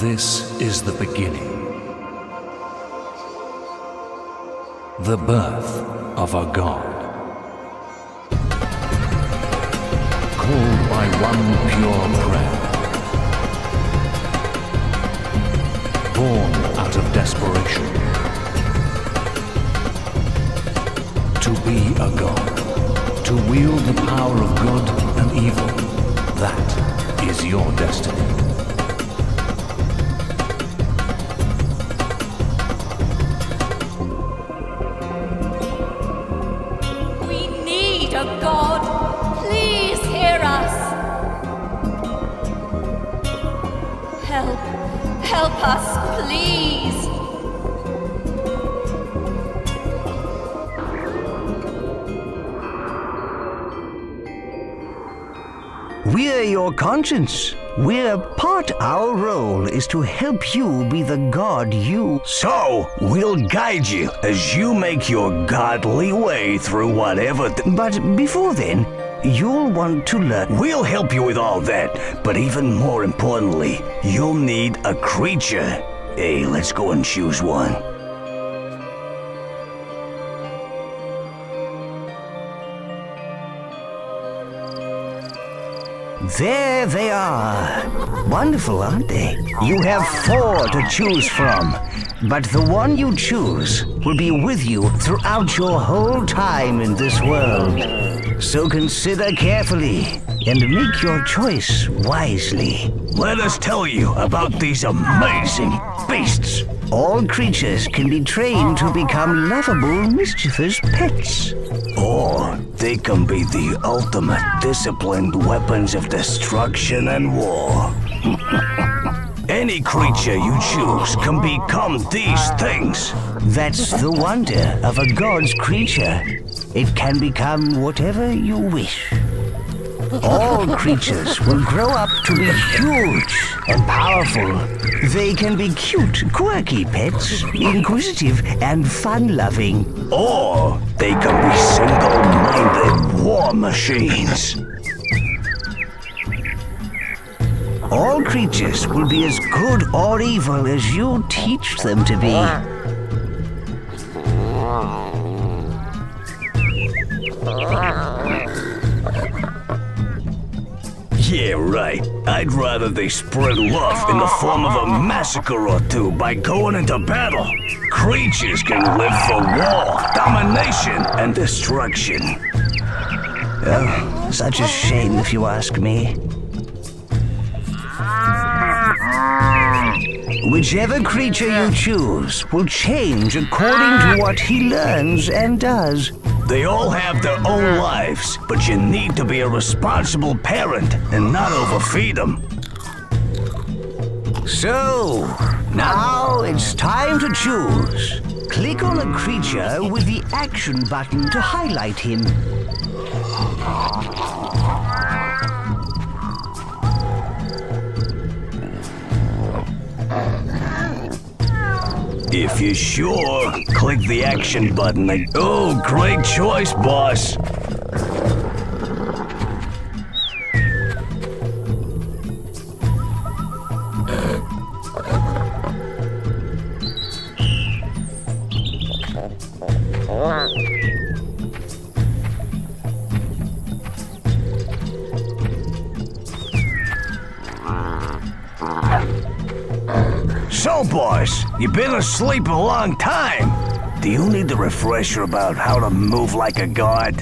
This is the beginning. The birth of a god. Called by one pure prayer. Born out of desperation. To be a god. To wield the power of good and evil. That is your destiny. A god, please hear us. Help us, please. We're your conscience. Our role is to help you be the god you... So, we'll guide you as you make your godly way through whatever... But before then, you'll want to learn... We'll help you with all that, but even more importantly, you'll need a creature. Hey, let's go and choose one. There they are. Wonderful, aren't they? You have 4 to choose from, but the one you choose will be with you throughout your whole time in this world. So consider carefully and make your choice wisely. Let us tell you about these amazing beasts. All creatures can be trained to become lovable, mischievous pets. Or they can be the ultimate disciplined weapons of destruction and war. Any creature you choose can become these things. That's the wonder of a god's creature. It can become whatever you wish. All creatures will grow up to be huge and powerful. They can be cute, quirky pets, inquisitive and fun-loving. Or they can be single-minded war machines. All creatures will be as good or evil as you teach them to be. Yeah, right. I'd rather they spread love in the form of a massacre or two by going into battle. Creatures can live for war, domination, and destruction. Oh, such a shame if you ask me. Whichever creature you choose will change according to what he learns and does. They all have their own lives, but you need to be a responsible parent and not overfeed them. So, now it's time to choose. Click on a creature with the action button to highlight him. If you're sure, click the action button. Oh, great choice, boss. So, boss, you've been asleep a long time. Do you need a refresher about how to move like a god?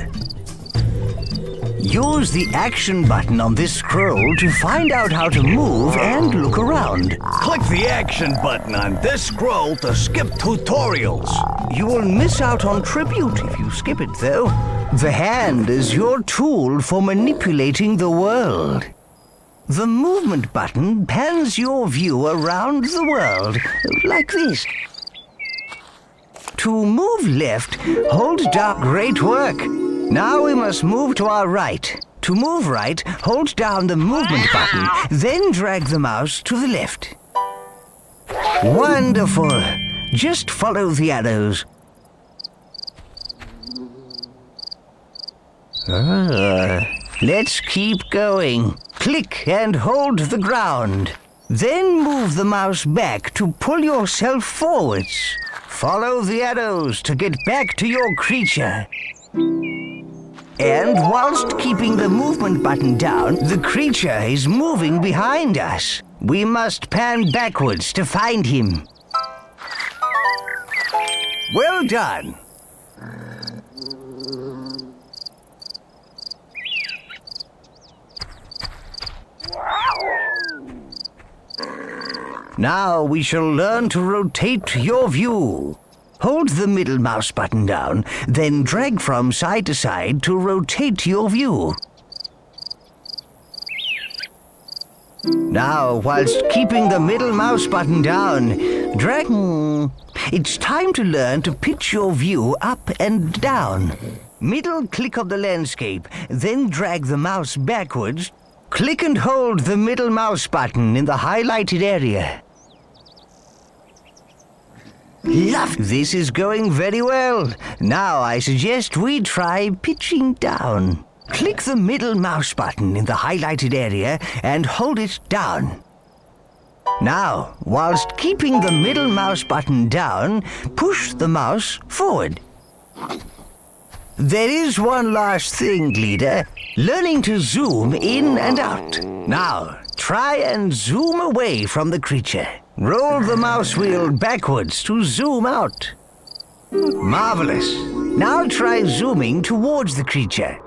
Use the action button on this scroll to find out how to move and look around. Click the action button on this scroll to skip tutorials. You will miss out on tribute if you skip it, though. The hand is your tool for manipulating the world. The movement button pans your view around the world, like this. To move left, hold down. Great work. Now we must move to our right. To move right, hold down the movement button, then drag the mouse to the left. Wonderful. Just follow the arrows. Let's keep going. Click and hold the ground. Then move the mouse back to pull yourself forwards. Follow the arrows to get back to your creature. And whilst keeping the movement button down, the creature is moving behind us. We must pan backwards to find him. Well done. Now we shall learn to rotate your view. Hold the middle mouse button down, then drag from side to side to rotate your view. Now, whilst keeping the middle mouse button down, drag... It's time to learn to pitch your view up and down. Middle click of the landscape, then drag the mouse backwards. Click and hold the middle mouse button in the highlighted area. Love! This is going very well. Now I suggest we try pitching down. Click the middle mouse button in the highlighted area and hold it down. Now, whilst keeping the middle mouse button down, push the mouse forward. There is one last thing, leader. Learning to zoom in and out. Now, try and zoom away from the creature. Roll the mouse wheel backwards to zoom out. Marvelous. Now try zooming towards the creature.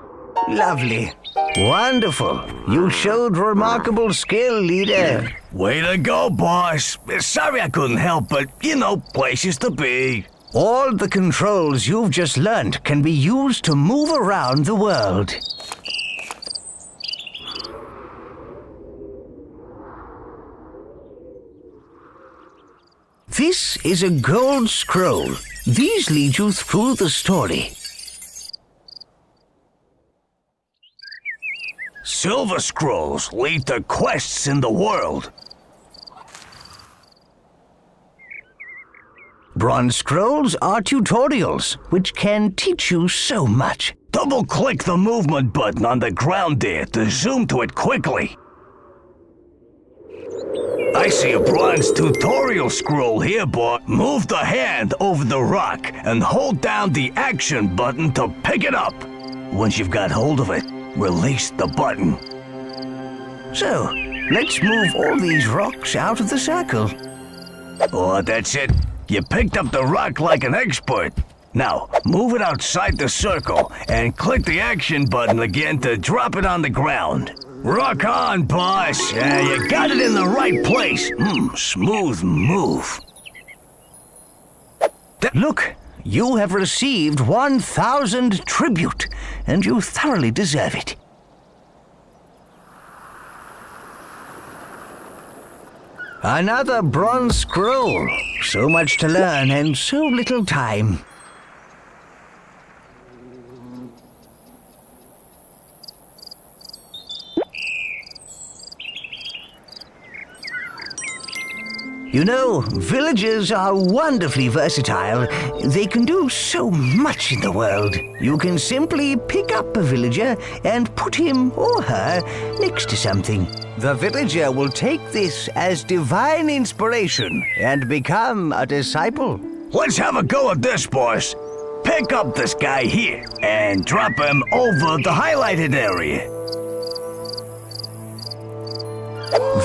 Lovely. Wonderful. You showed remarkable skill, leader. Way to go, boss. Sorry I couldn't help, but, places to be. All the controls you've just learned can be used to move around the world. This is a gold scroll. These lead you through the story. Silver scrolls lead to quests in the world. Bronze scrolls are tutorials, which can teach you so much. Double-click the movement button on the ground there to zoom to it quickly. I see a bronze tutorial scroll here, boy. Move the hand over the rock and hold down the action button to pick it up. Once you've got hold of it, release the button. So, let's move all these rocks out of the circle. Oh, that's it. You picked up the rock like an expert. Now, move it outside the circle and click the action button again to drop it on the ground. Rock on, boss. You got it in the right place. Smooth move. Look, you have received 1,000 tribute, and you thoroughly deserve it. Another bronze scroll. So much to learn and so little time. You know, villagers are wonderfully versatile. They can do so much in the world. You can simply pick up a villager and put him or her next to something. The villager will take this as divine inspiration and become a disciple. Let's have a go at this, boss. Pick up this guy here and drop him over the highlighted area.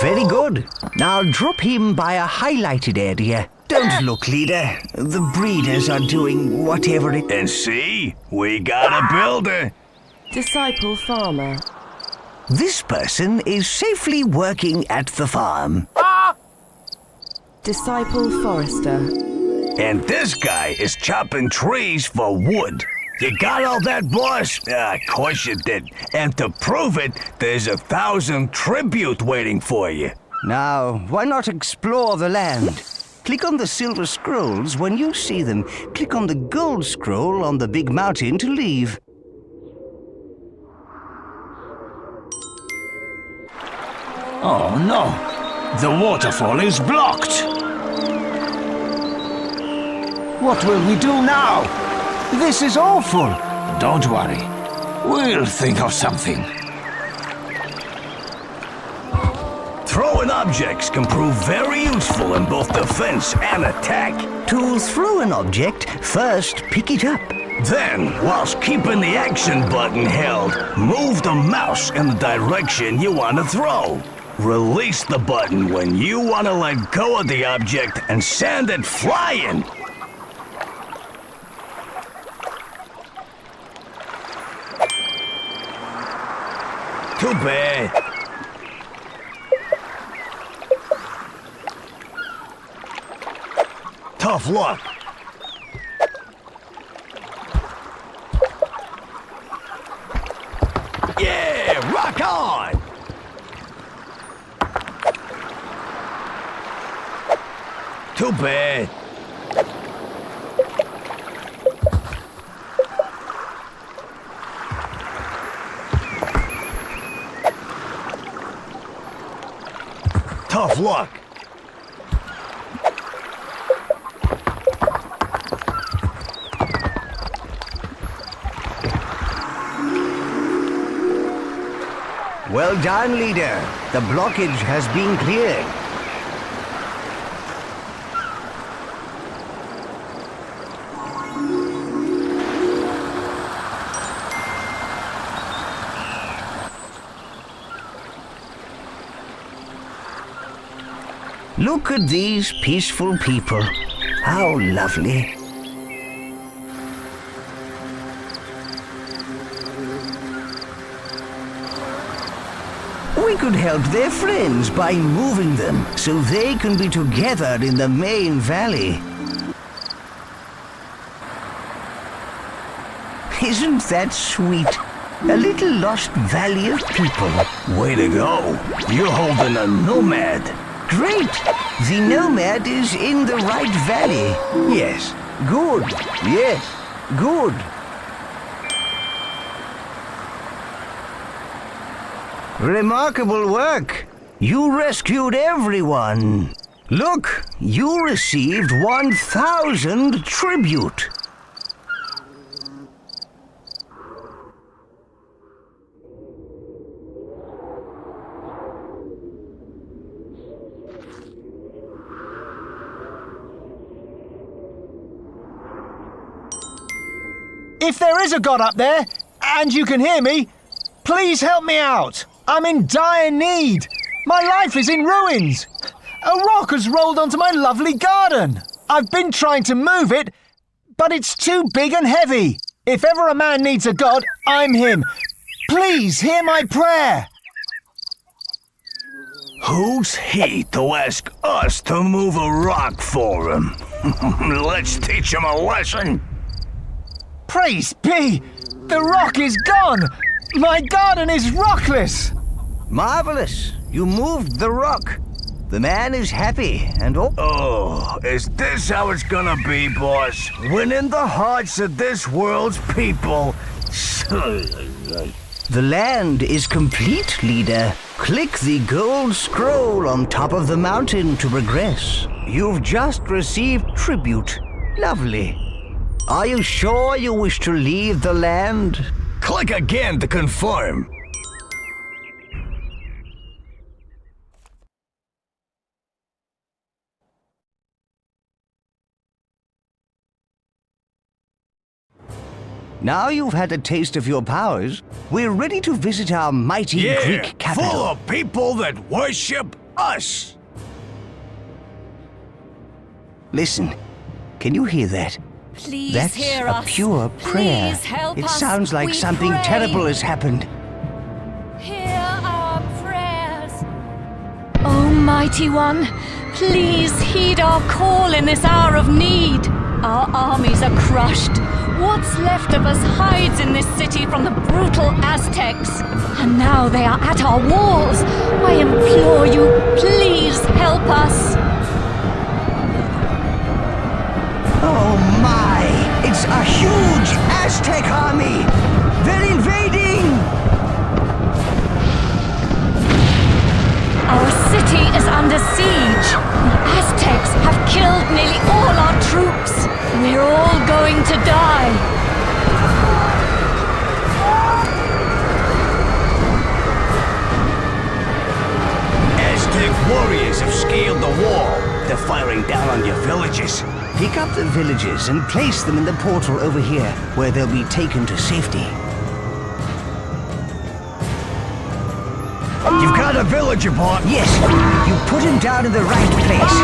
Very good. Now drop him by a highlighted area. Don't look, leader. The breeders are doing whatever it... And see, we got a builder. Disciple farmer. This person is safely working at the farm. Disciple forester. And this guy is chopping trees for wood. You got all that, boss? Of course you did. And to prove it, there's 1,000 tribute waiting for you. Now, why not explore the land? Click on the silver scrolls when you see them. Click on the gold scroll on the big mountain to leave. Oh no! The waterfall is blocked! What will we do now? This is awful! Don't worry. We'll think of something. Throwing objects can prove very useful in both defense and attack. To throw an object, first pick it up. Then, whilst keeping the action button held, move the mouse in the direction you want to throw. Release the button when you want to let go of the object and send it flying. Too bad. Tough luck. Yeah, rock on! Too bad. Tough luck. Well done, leader. The blockage has been cleared. Look at these peaceful people. How lovely. We could help their friends by moving them so they can be together in the main valley. Isn't that sweet? A little lost valley of people. Way to go. You're holding a nomad. Great! The nomad is in the right valley. Yes, good. Yes, good. Remarkable work. You rescued everyone. Look, you received 1,000 tribute. If there is a god up there, and you can hear me, please help me out. I'm in dire need. My life is in ruins. A rock has rolled onto my lovely garden. I've been trying to move it, but it's too big and heavy. If ever a man needs a god, I'm him. Please hear my prayer. Who's he to ask us to move a rock for him? Let's teach him a lesson. Praise be! The rock is gone! My garden is rockless! Marvelous. You moved the rock. The man is happy and all. Oh, is this how it's gonna be, boss? Winning the hearts of this world's people. The land is complete, leader. Click the gold scroll on top of the mountain to progress. You've just received tribute. Lovely. Are you sure you wish to leave the land? Click again to confirm. Now you've had a taste of your powers, we're ready to visit our mighty Greek capital. Full of people that worship us. Listen, can you hear that? Please That's hear a us. pure prayer. Please help It us. sounds like we something pray. terrible has happened. Hear our prayers. Almighty One, please heed our call in this hour of need. Our armies are crushed. What's left of us hides in this city from the brutal Aztecs. And now they are at our walls. I implore you, please help us. Oh my! It's a huge Aztec army! They're invading! Our city is under siege. The Aztecs have killed nearly all our troops. We're all going to die. Aztec villagers and place them in the portal over here, where they'll be taken to safety. You've got a villager, boss. Yes, you put him down in the right place.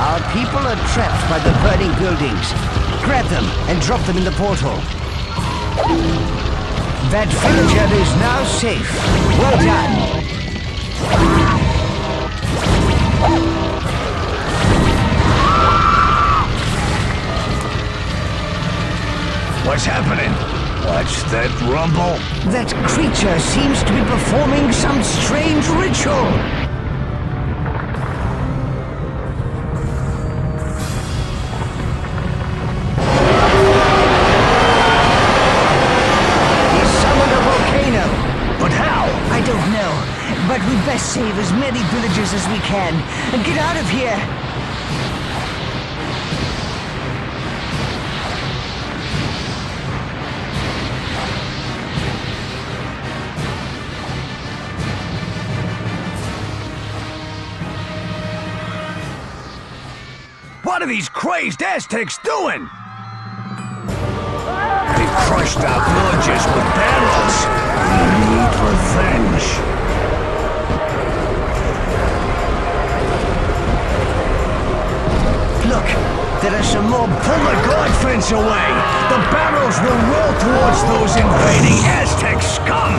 Our people are trapped by the burning buildings. Grab them and drop them in the portal. That villager is now safe. Well done. What's happening? What's that rumble? That creature seems to be performing some strange ritual. He summoned a volcano. But how? I don't know, but we'd best save as many villagers as we can and get out of here. What are these crazed Aztecs doing? They crushed our villages with barrels. We need revenge. Look, there are some more Pull the guard fence away. The barrels will roll towards those invading Aztec scum.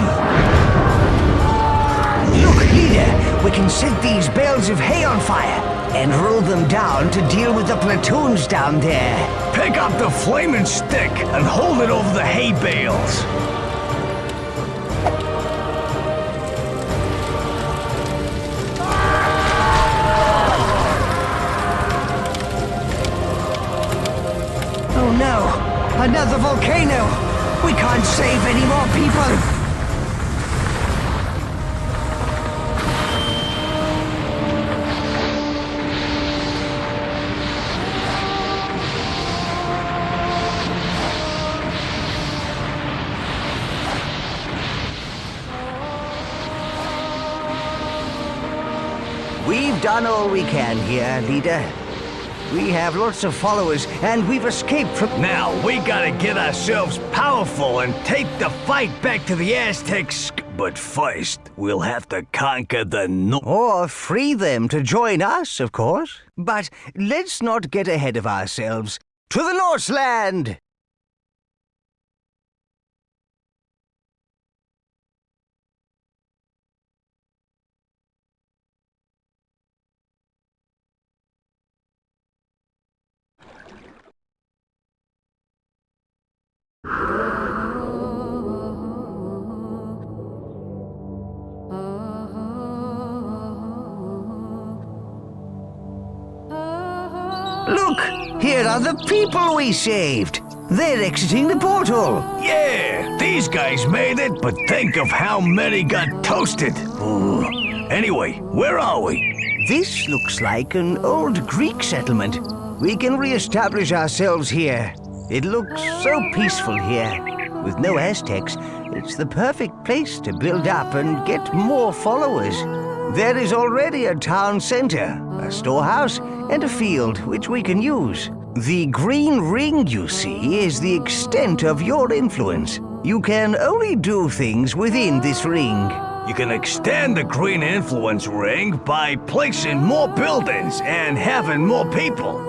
Look, leader, we can set these bales of hay on fire and roll them down to deal with the platoons down there. Pick up the flaming stick and hold it over the hay bales. Oh no, another volcano! We can't save any more people! We've done all we can here, leader. We have lots of followers, and we've escaped from... Now, we gotta get ourselves powerful and take the fight back to the Aztecs. But first, we'll have to conquer the North. Or free them to join us, of course. But let's not get ahead of ourselves. To the Norseland! Look! Here are the people we saved! They're exiting the portal! Yeah, these guys made it, but think of how many got toasted. Ooh. Anyway, where are we? This looks like an old Greek settlement. We can re-establish ourselves here. It looks so peaceful here. With no Aztecs, it's the perfect place to build up and get more followers. There is already a town center, a storehouse, and a field which we can use. The green ring you see is the extent of your influence. You can only do things within this ring. You can extend the green influence ring by placing more buildings and having more people.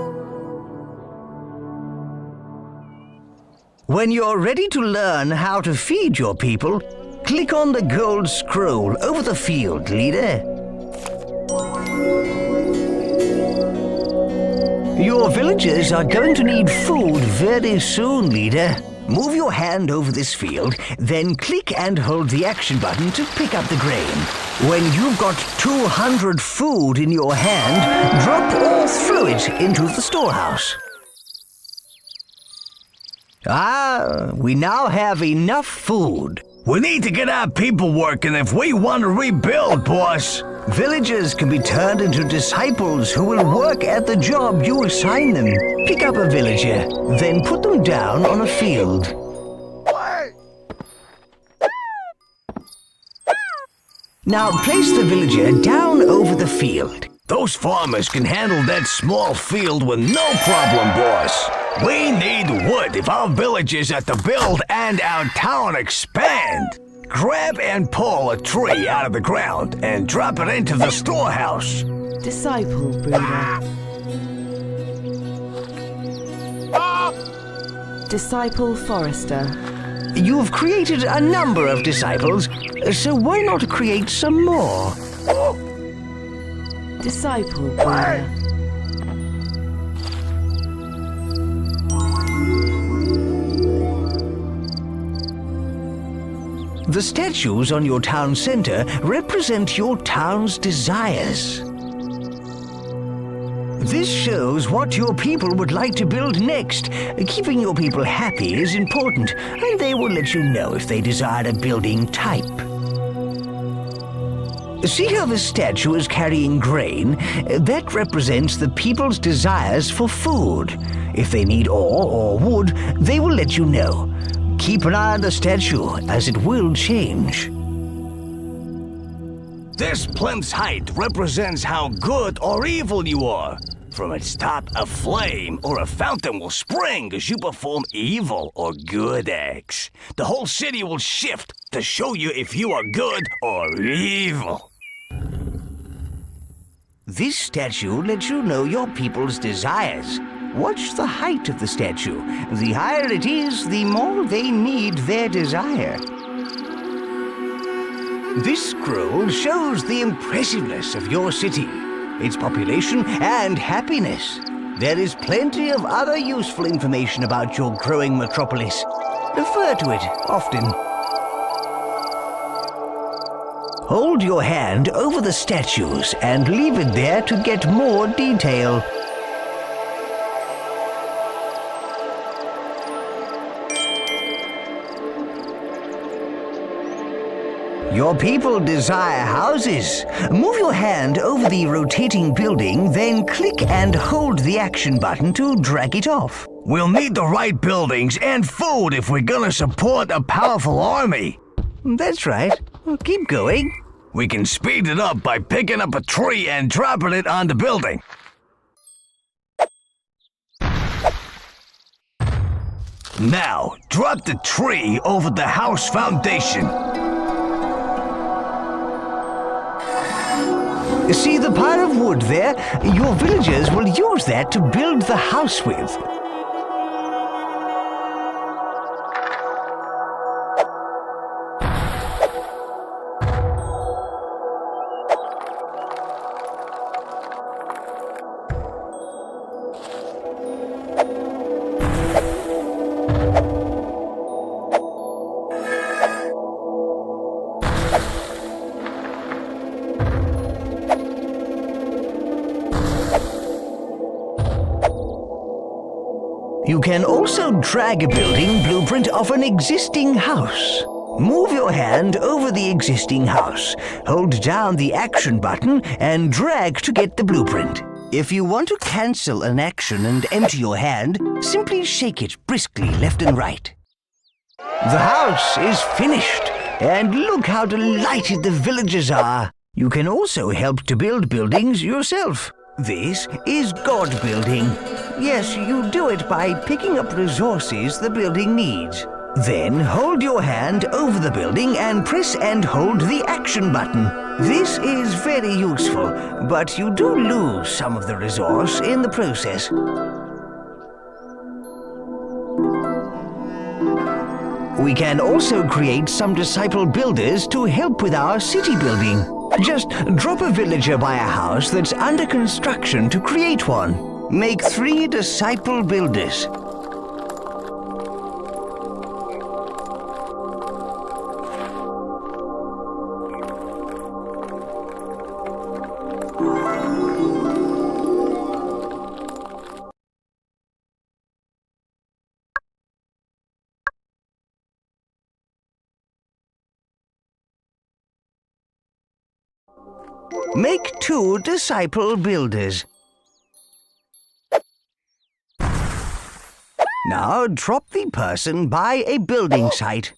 When you're ready to learn how to feed your people, click on the gold scroll over the field, leader. Your villagers are going to need food very soon, leader. Move your hand over this field, then click and hold the action button to pick up the grain. When you've got 200 food in your hand, drop or throw it into the storehouse. We now have enough food. We need to get our people working if we want to rebuild, boss. Villagers can be turned into disciples who will work at the job you assign them. Pick up a villager, then put them down on a field. Now place the villager down over the field. Those farmers can handle that small field with no problem, boss. We need wood if our villages are to build and our town expand. Grab and pull a tree out of the ground and drop it into the storehouse. Disciple breeder. Disciple forester. You've created a number of disciples, so why not create some more? Disciple breeder. The statues on your town center represent your town's desires. This shows what your people would like to build next. Keeping your people happy is important, and they will let you know if they desire a building type. See how the statue is carrying grain? That represents the people's desires for food. If they need ore or wood, they will let you know. Keep an eye on the statue, as it will change. This plinth's height represents how good or evil you are. From its top, a flame or a fountain will spring as you perform evil or good acts. The whole city will shift to show you if you are good or evil. This statue lets you know your people's desires. Watch the height of the statue. The higher it is, the more they need their desire. This scroll shows the impressiveness of your city, its population and happiness. There is plenty of other useful information about your growing metropolis. Refer to it often. Hold your hand over the statues and leave it there to get more detail. Your people desire houses. Move your hand over the rotating building, then click and hold the action button to drag it off. We'll need the right buildings and food if we're gonna support a powerful army. That's right. Keep going. We can speed it up by picking up a tree and dropping it on the building. Now, drop the tree over the house foundation. See the pile of wood there? Your villagers will use that to build the house with. You can also drag a building blueprint of an existing house. Move your hand over the existing house. Hold down the action button and drag to get the blueprint. If you want to cancel an action and empty your hand, simply shake it briskly left and right. The house is finished, and look how delighted the villagers are. You can also help to build buildings yourself. This is God building. Yes, you do it by picking up resources the building needs. Then hold your hand over the building and press and hold the action button. This is very useful, but you do lose some of the resource in the process. We can also create some disciple builders to help with our city building. Just drop a villager by a house that's under construction to create one. Make 3 disciple builders. Make 2 disciple builders. Now drop the person by a building site.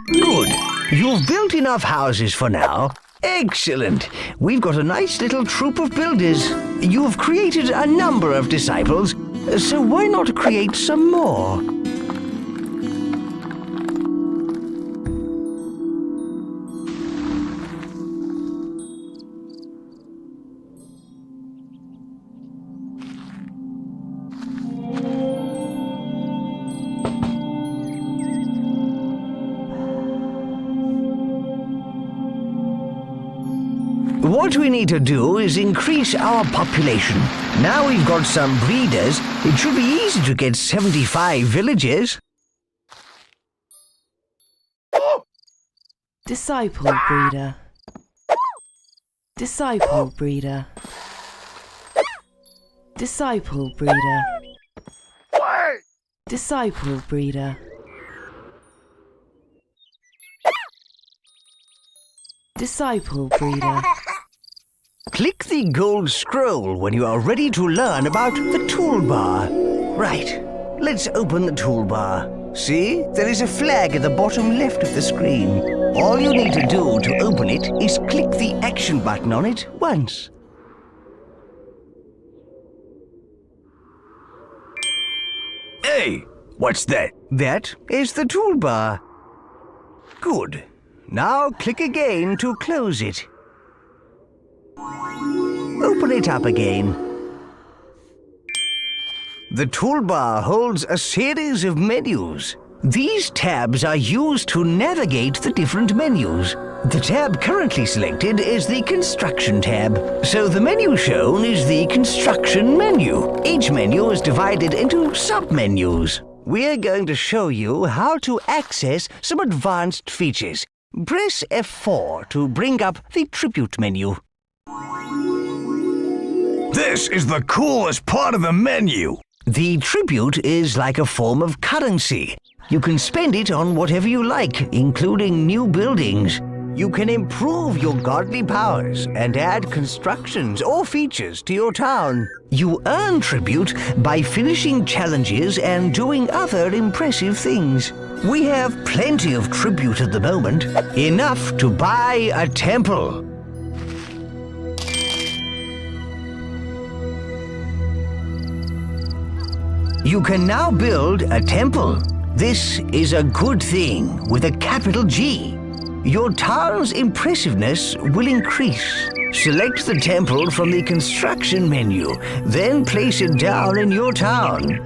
Good. You've built enough houses for now. Excellent. We've got a nice little troop of builders. You've created a number of disciples, so why not create some more? What we need to do is increase our population. Now we've got some breeders, it should be easy to get 75 villages. Disciple breeder. Disciple breeder. Disciple breeder. Disciple breeder. Disciple breeder. Click the gold scroll when you are ready to learn about the toolbar. Right, let's open the toolbar. See, there is a flag at the bottom left of the screen. All you need to do to open it is click the action button on it once. Hey, what's that? That is the toolbar. Good. Now click again to close it. Open it up again. The toolbar holds a series of menus. These tabs are used to navigate the different menus. The tab currently selected is the Construction tab, so the menu shown is the Construction menu. Each menu is divided into sub-menus. We're going to show you how to access some advanced features. Press F4 to bring up the Tribute menu. This is the coolest part of the menu. The tribute is like a form of currency. You can spend it on whatever you like, including new buildings. You can improve your godly powers and add constructions or features to your town. You earn tribute by finishing challenges and doing other impressive things. We have plenty of tribute at the moment, enough to buy a temple. You can now build a temple. This is a good thing with a capital G. Your town's impressiveness will increase. Select the temple from the Construction menu, then place it down in your town.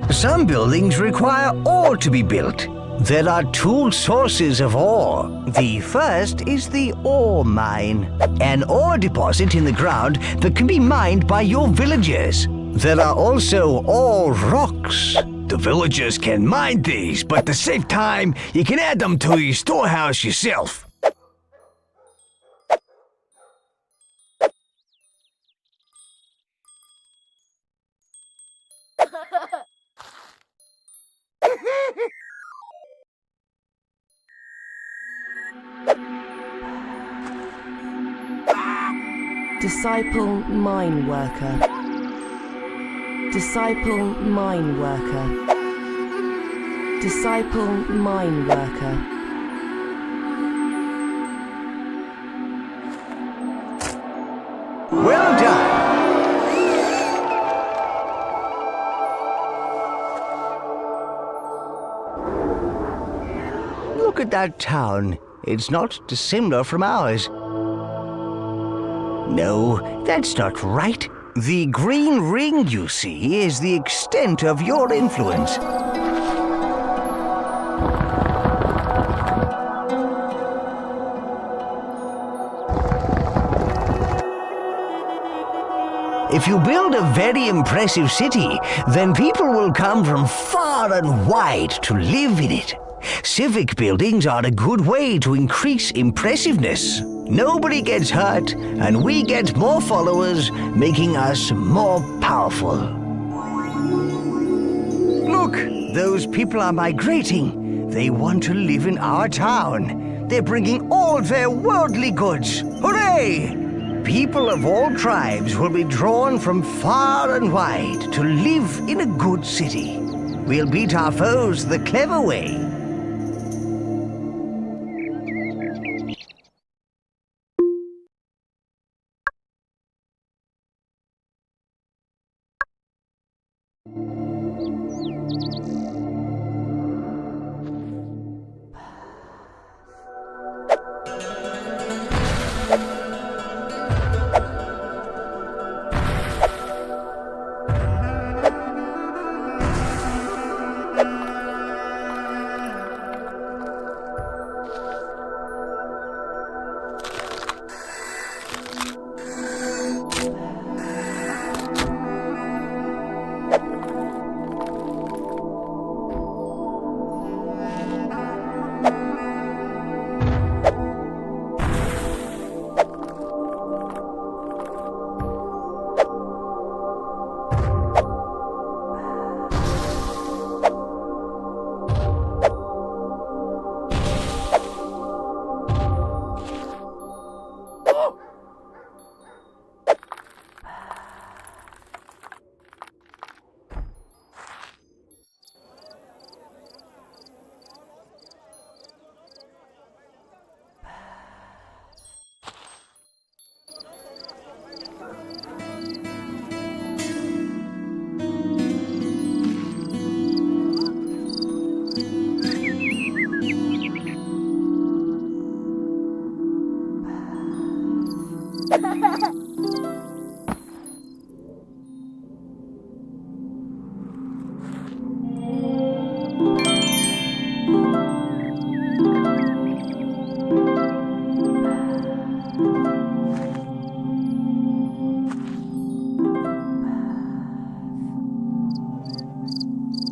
Some buildings require ore to be built. There are two sources of ore. The first is the ore mine, an ore deposit in the ground that can be mined by your villagers. There are also ore rocks. The villagers can mine these, but to save time, you can add them to your storehouse yourself. Disciple mine worker. Disciple mine worker. Disciple mine worker. Well done! Look at that town. It's not dissimilar from ours. No, that's not right. The green ring you see is the extent of your influence. If you build a very impressive city, then people will come from far and wide to live in it. Civic buildings are a good way to increase impressiveness. Nobody gets hurt, and we get more followers, making us more powerful. Look, those people are migrating. They want to live in our town. They're bringing all their worldly goods. Hooray! People of all tribes will be drawn from far and wide to live in a good city. We'll beat our foes the clever way.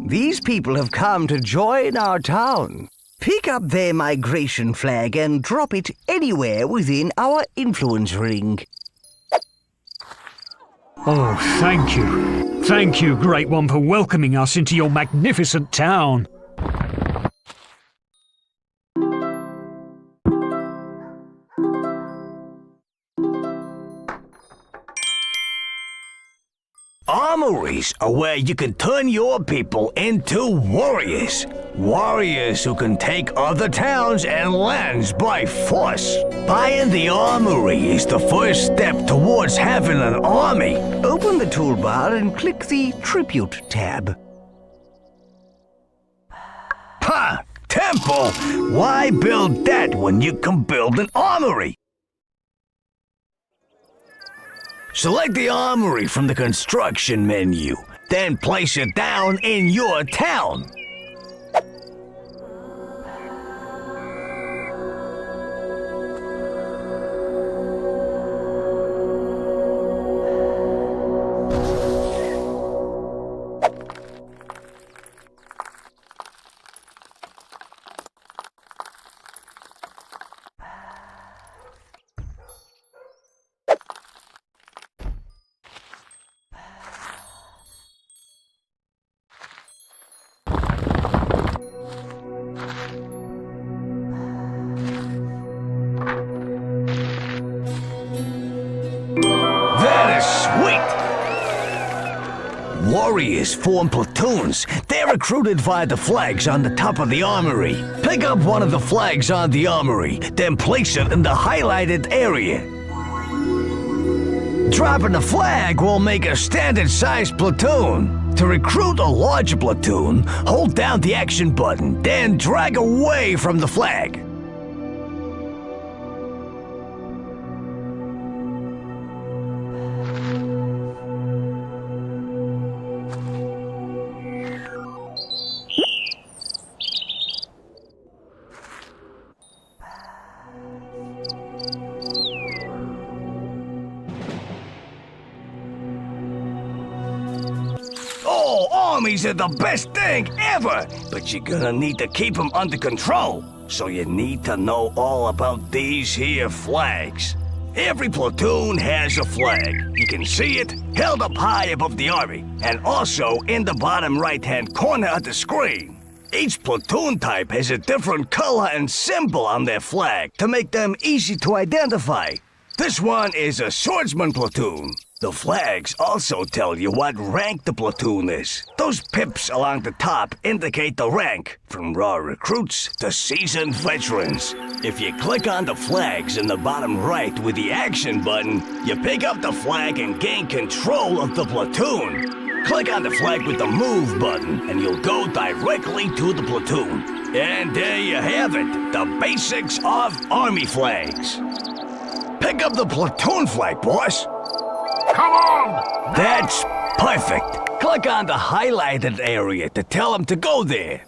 These people have come to join our town. Pick up their migration flag and drop it anywhere within our influence ring. Oh, thank you. Thank you, Great One, for welcoming us into your magnificent town. Armories are where you can turn your people into warriors. Warriors who can take other towns and lands by force. Buying the armory is the first step towards having an army. Open the toolbar and click the Tribute tab. Ha! Temple! Why build that when you can build an armory? Select the armory from the construction menu, then place it down in your town. Warriors form platoons. They're recruited via the flags on the top of the armory. Pick up one of the flags on the armory, then place it in the highlighted area. Dropping the flag will make a standard-sized platoon. To recruit a larger platoon, hold down the action button, then drag away from the flag. Armies are the best thing ever, but you're gonna need to keep them under control. So you need to know all about these here flags. Every platoon has a flag. You can see it held up high above the army, and also in the bottom right-hand corner of the screen. Each platoon type has a different color and symbol on their flag to make them easy to identify. This one is a swordsman platoon. The flags also tell you what rank the platoon is. Those pips along the top indicate the rank, from raw recruits to seasoned veterans. If you click on the flags in the bottom right with the action button, you pick up the flag and gain control of the platoon. Click on the flag with the move button and you'll go directly to the platoon. And there you have it, the basics of army flags. Pick up the platoon flag, boss. Come on! That's perfect. Click on the highlighted area to tell him to go there.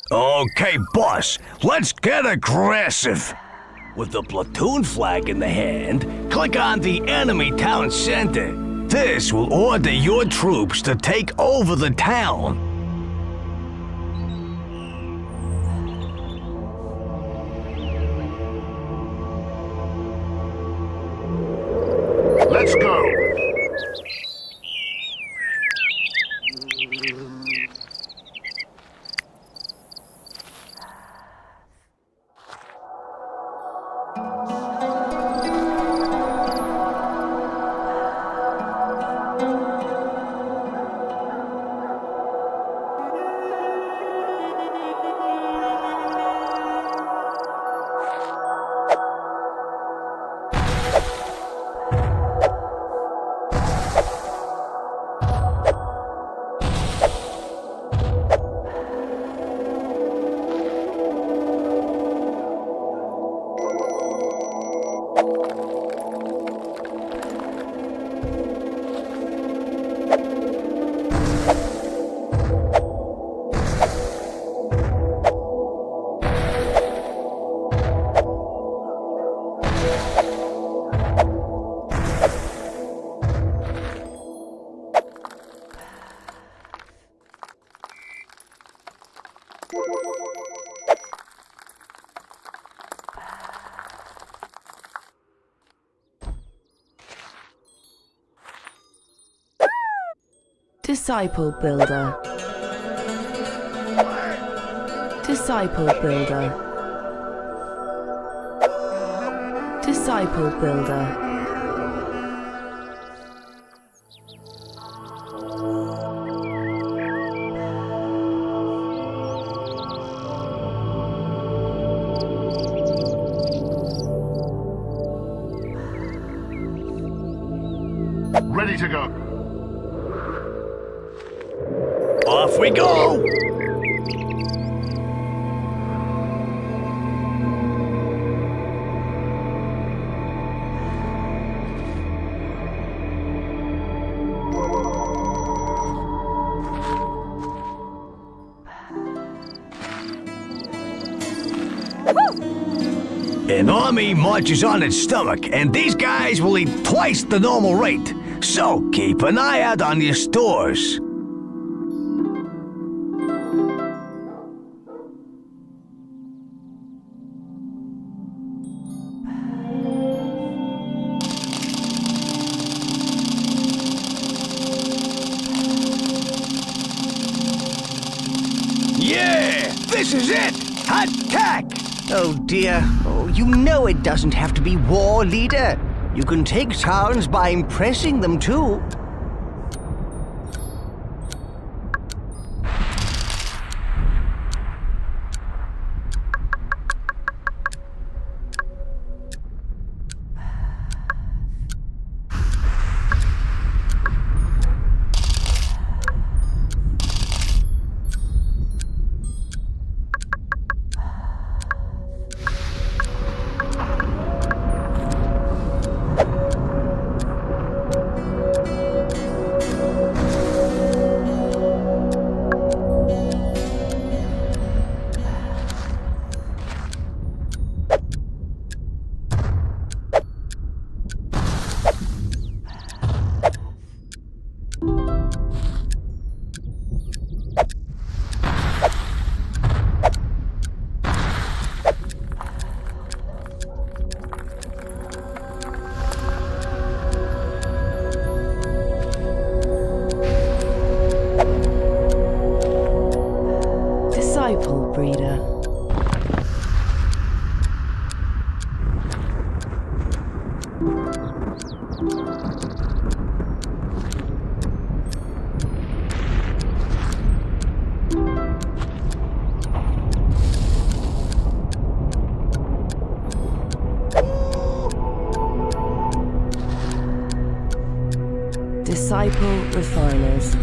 Okay, boss, let's get aggressive. With the platoon flag in the hand, click on the enemy town center. This will order your troops to take over the town. Let's go! Disciple Builder. Disciple Builder. Disciple Builder. Ready to go. Off we go! An army marches on its stomach, and these guys will eat twice the normal rate. So keep an eye out on your stores. Yeah, this is it! Attack! Oh dear. Oh, you know it doesn't have to be war, leader. You can take towns by impressing them too. Disciple Refiners.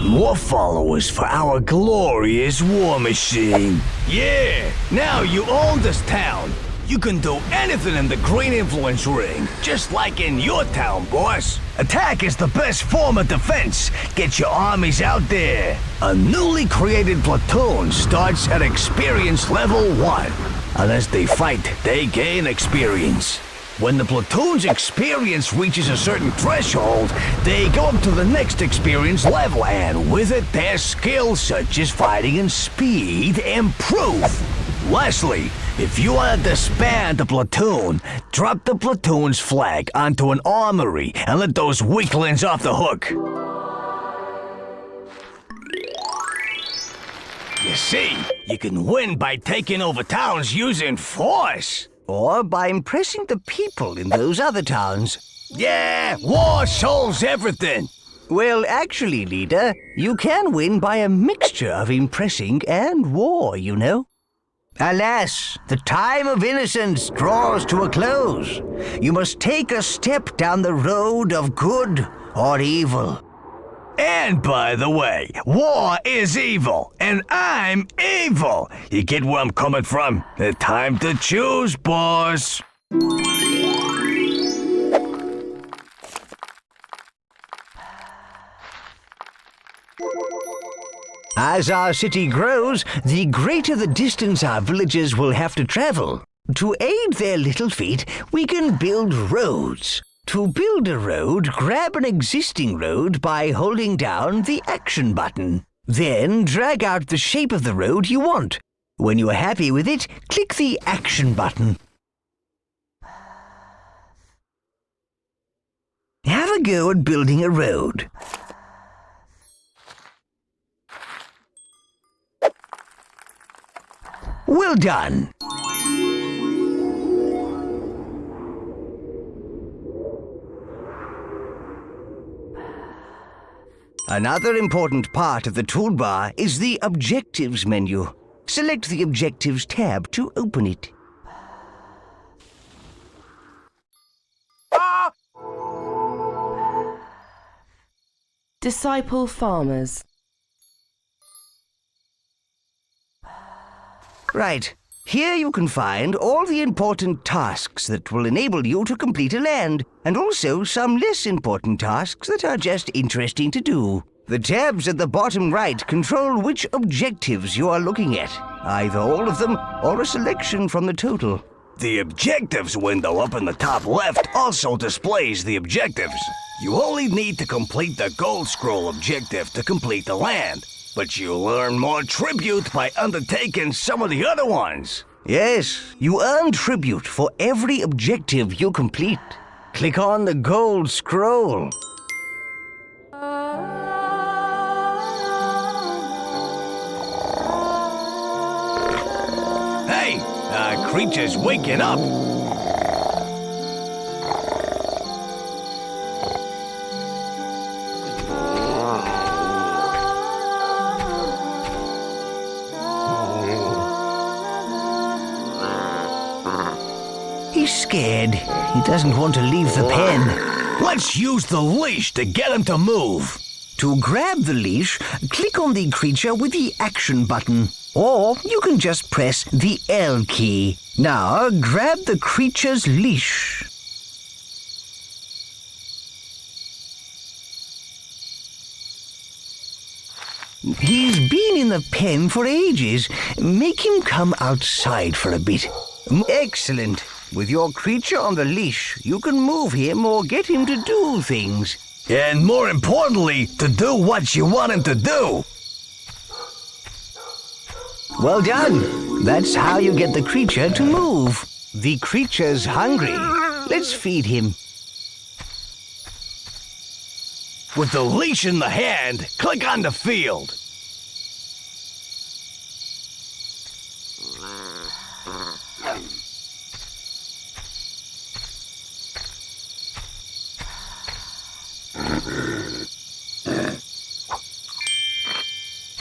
More followers for our glorious war machine. Yeah, now you own this town. You can do anything in the Green Influence Ring, just like in your town, boss. Attack is the best form of defense. Get your armies out there. A newly created platoon starts at experience level 1. Unless they fight, they gain experience. When the platoon's experience reaches a certain threshold, they go up to the next experience level, and with it, their skills such as fighting and speed improve. Lastly, if you want to disband the platoon, drop the platoon's flag onto an armory and let those weaklings off the hook. You see, you can win by taking over towns using force. Or by impressing the people in those other towns. Yeah, war solves everything. Well, actually, leader, you can win by a mixture of impressing and war, you know. Alas, the time of innocence draws to a close. You must take a step down the road of good or evil. And by the way, war is evil, and I'm evil. You get where I'm coming from? Time to choose, boss. As our city grows, the greater the distance our villagers will have to travel. To aid their little feet, we can build roads. To build a road, grab an existing road by holding down the action button. Then drag out the shape of the road you want. When you are happy with it, click the action button. Have a go at building a road. Well done. Another important part of the toolbar is the Objectives menu. Select the Objectives tab to open it. Disciple farmers. Right. Here you can find all the important tasks that will enable you to complete a land, and also some less important tasks that are just interesting to do. The tabs at the bottom right control which objectives you are looking at, either all of them or a selection from the total. The Objectives window up in the top left also displays the objectives. You only need to complete the Gold Scroll objective to complete the land, but you'll earn more tribute by undertaking some of the other ones. Yes, you earn tribute for every objective you complete. Click on the Gold Scroll. Hey, creature's waking up. He's scared. He doesn't want to leave the pen. Let's use the leash to get him to move. To grab the leash, click on the creature with the action button. Or you can just press the L key. Now grab the creature's leash. He's been in the pen for ages. Make him come outside for a bit. Excellent. With your creature on the leash, you can move him or get him to do things. And more importantly, to do what you want him to do. Well done. That's how you get the creature to move. The creature's hungry. Let's feed him. With the leash in the hand, click on the field.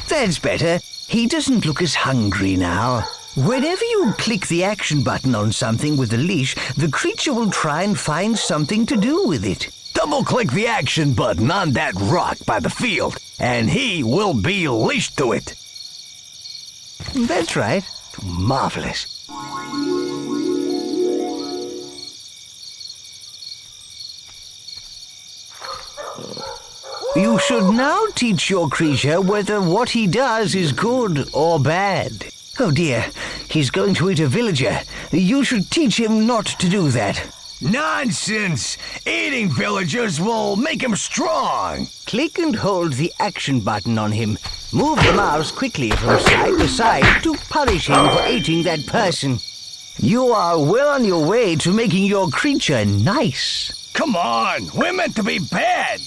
That's better. He doesn't look as hungry now. Whenever you click the action button on something with the leash, the creature will try and find something to do with it. Double-click the action button on that rock by the field, and he will be leashed to it. That's right. Marvelous. You should now teach your creature whether what he does is good or bad. Oh dear, he's going to eat a villager. You should teach him not to do that. Nonsense! Eating villagers will make him strong! Click and hold the action button on him. Move the mouse quickly from side to side to punish him for eating that person. You are well on your way to making your creature nice. Come on, we're meant to be bad!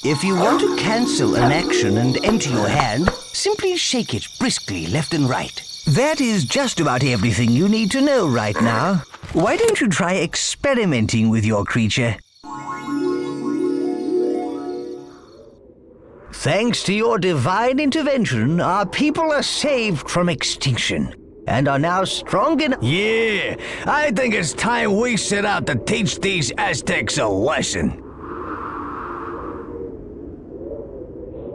If you want to cancel an action and empty your hand, simply shake it briskly left and right. That is just about everything you need to know right now. Why don't you try experimenting with your creature? Thanks to your divine intervention, our people are saved from extinction and are now strong enough. Yeah, I think it's time we set out to teach these Aztecs a lesson.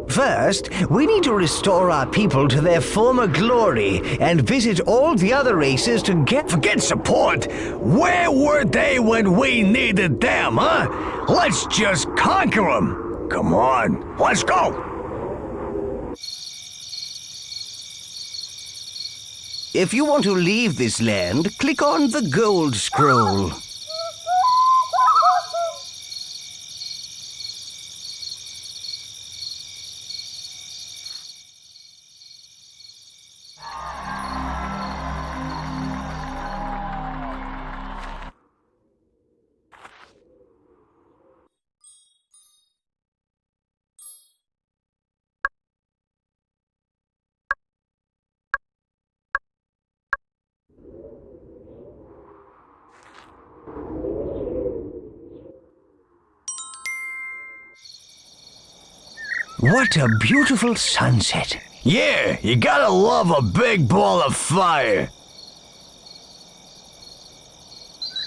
First, we need to restore our people to their former glory and visit all the other races to Forget support! Where were they when we needed them, huh? Let's just conquer them! Come on, let's go! If you want to leave this land, click on the gold scroll. What a beautiful sunset. Yeah, you gotta love a big ball of fire.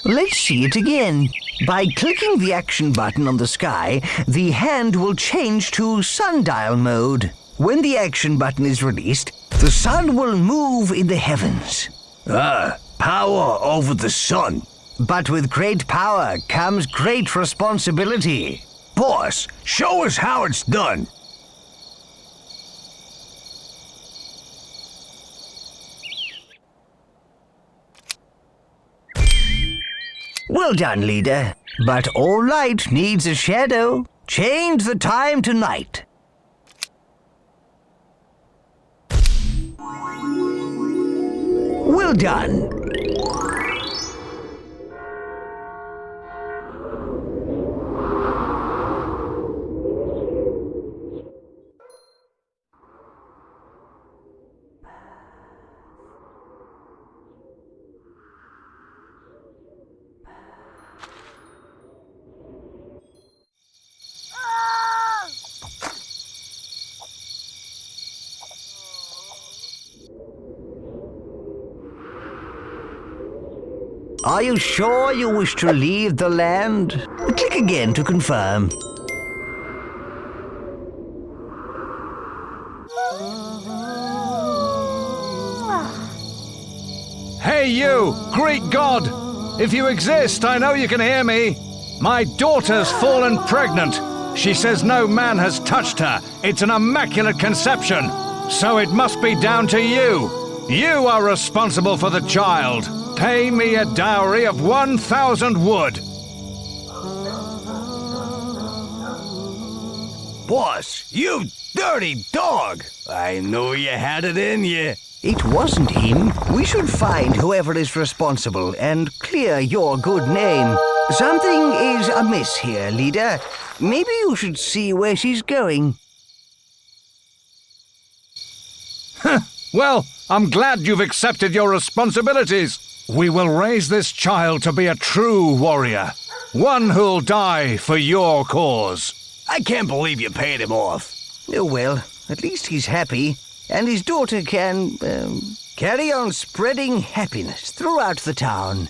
Let's see it again. By clicking the action button on the sky, the hand will change to sundial mode. When the action button is released, the sun will move in the heavens. Power over the sun. But with great power comes great responsibility. Boss, show us how it's done. Well done, leader. But all light needs a shadow. Change the time to night. Well done. Are you sure you wish to leave the land? Click again to confirm. Hey you, Greek god! If you exist, I know you can hear me. My daughter's fallen pregnant. She says no man has touched her. It's an immaculate conception. So it must be down to you. You are responsible for the child. Pay me a dowry of 1,000 wood. Boss, you dirty dog! I knew you had it in you. It wasn't him. We should find whoever is responsible and clear your good name. Something is amiss here, leader. Maybe you should see where she's going. Well, I'm glad you've accepted your responsibilities. We will raise this child to be a true warrior. One who'll die for your cause. I can't believe you paid him off. Oh, well, at least he's happy. And his daughter can, carry on spreading happiness throughout the town.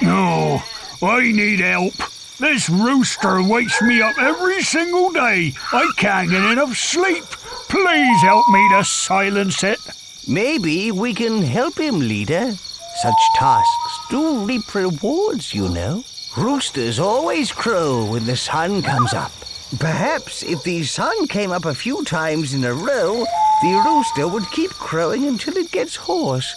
No, I need help. This rooster wakes me up every single day. I can't get enough sleep. Please help me to silence it. Maybe we can help him, leader. Such tasks do reap rewards, you know. Roosters always crow when the sun comes up. Perhaps if the sun came up a few times in a row, the rooster would keep crowing until it gets hoarse.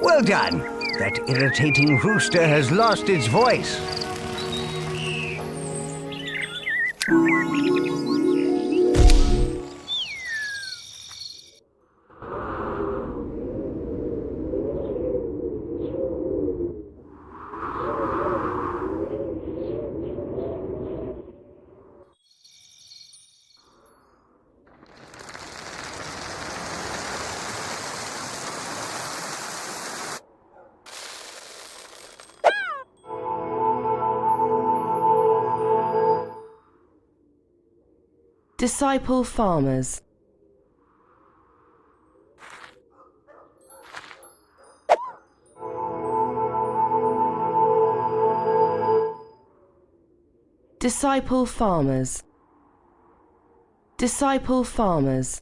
Well done. That irritating rooster has lost its voice. Disciple farmers. Disciple farmers. Disciple farmers.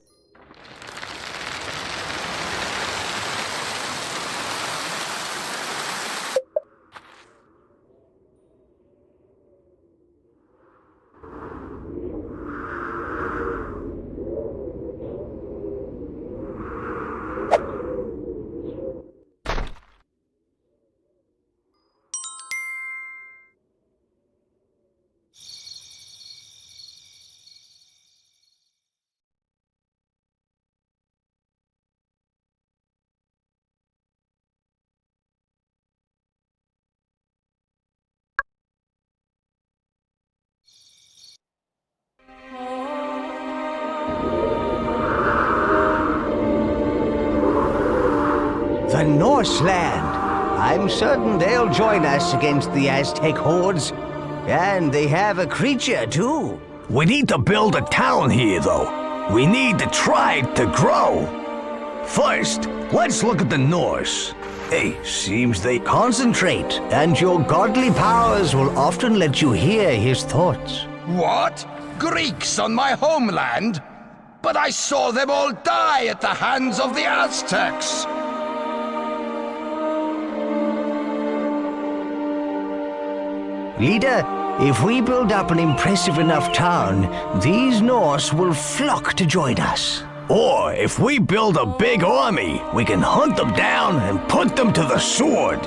The Norseland. I'm certain they'll join us against the Aztec hordes. And they have a creature, too. We need to build a town here, though. We need the tribe to grow. First, let's look at the Norse. Hey, seems they Concentrate, and your godly powers will often let you hear his thoughts. What? Greeks on my homeland? But I saw them all die at the hands of the Aztecs! Leader, if we build up an impressive enough town, these Norse will flock to join us. Or if we build a big army, we can hunt them down and put them to the sword.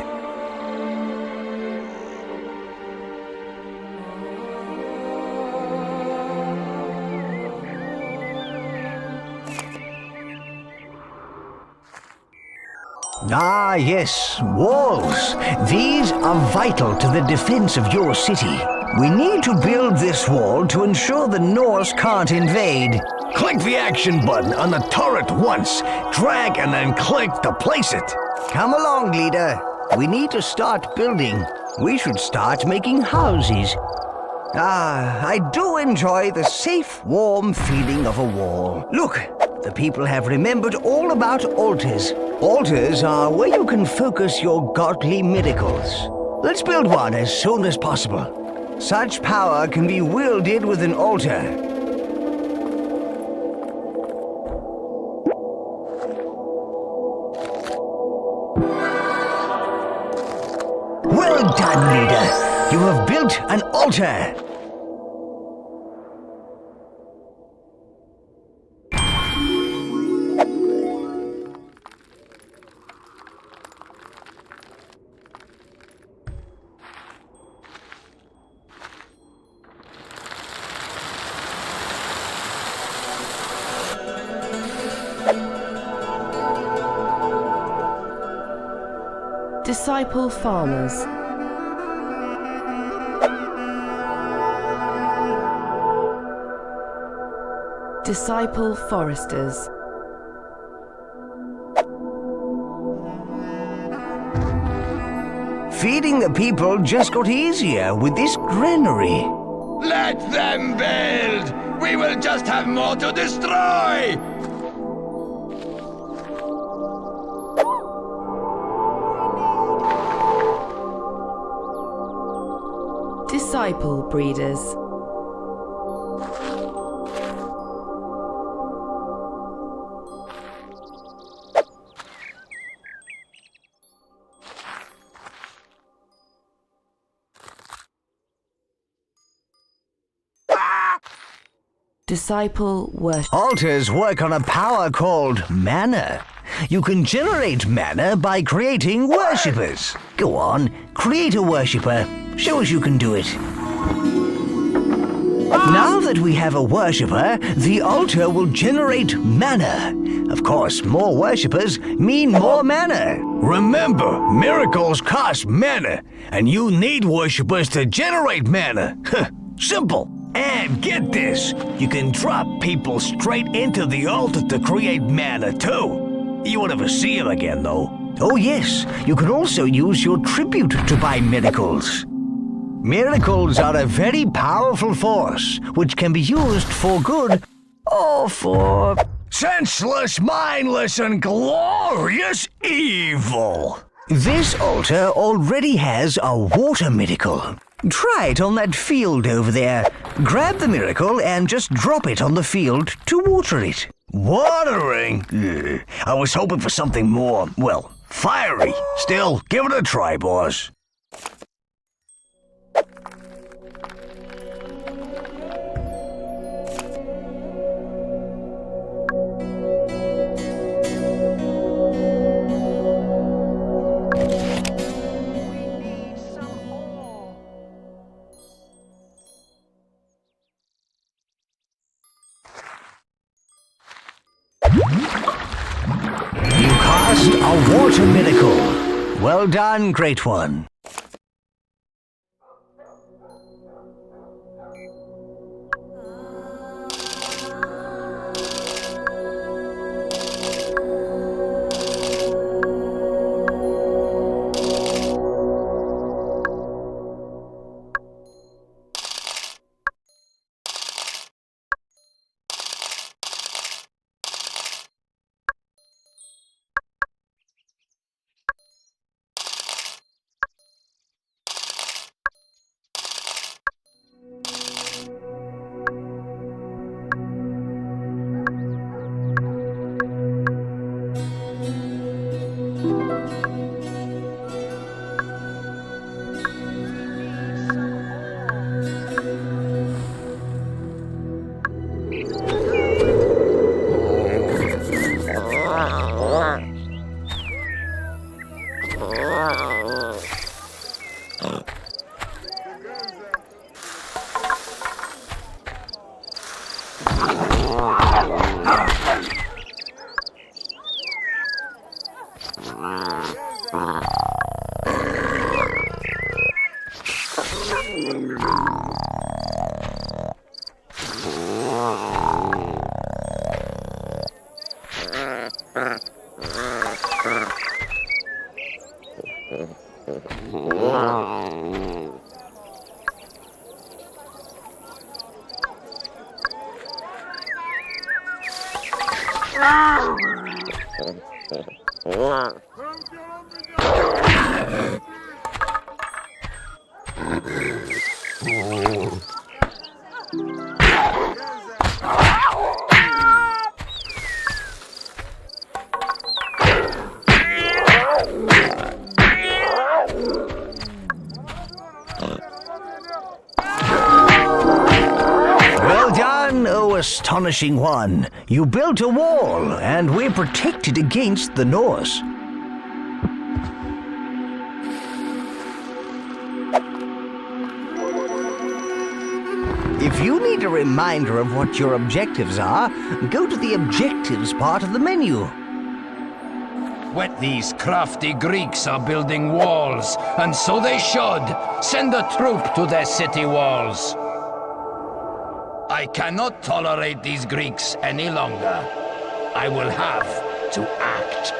Ah, yes, walls. These are vital to the defense of your city. We need to build this wall to ensure the Norse can't invade. Click the action button on the turret once, drag and then click to place it. Come along, leader. We need to start building. We should start making houses. I do enjoy the safe, warm feeling of a wall. Look, the people have remembered all about altars. Altars are where you can focus your godly miracles. Let's build one as soon as possible. Such power can be wielded with an altar. Well done, leader. You have built an altar. Disciple farmers. Disciple foresters. Feeding the people just got easier with this granary. Let them build! We will just have more to destroy! Disciple breeders. Disciple worship. Altars work on a power called mana. You can generate mana by creating worshippers. Go on, create a worshipper. Show us you can do it. Now that we have a worshipper, the altar will generate mana. Of course, more worshippers mean more mana. Remember, miracles cost mana, and you need worshippers to generate mana. Simple. And get this, you can drop people straight into the altar to create mana too. You won't ever see them again though. Oh yes, you can also use your tribute to buy miracles. Miracles are a very powerful force, which can be used for good or for senseless, mindless, and glorious evil. This altar already has a water miracle. Try it on that field over there. Grab the miracle and just drop it on the field to water it. Watering? Ugh. I was hoping for something more, well, fiery. Still, give it a try, boss. You cast a water miracle. Well done, Great One. Well done, O astonishing one. You built a wall, and we're protected against the Norse. If you need a reminder of what your objectives are, go to the objectives part of the menu. What these crafty Greeks are building walls, and so they should. Send a troop to their city walls. I cannot tolerate these Greeks any longer. I will have to act.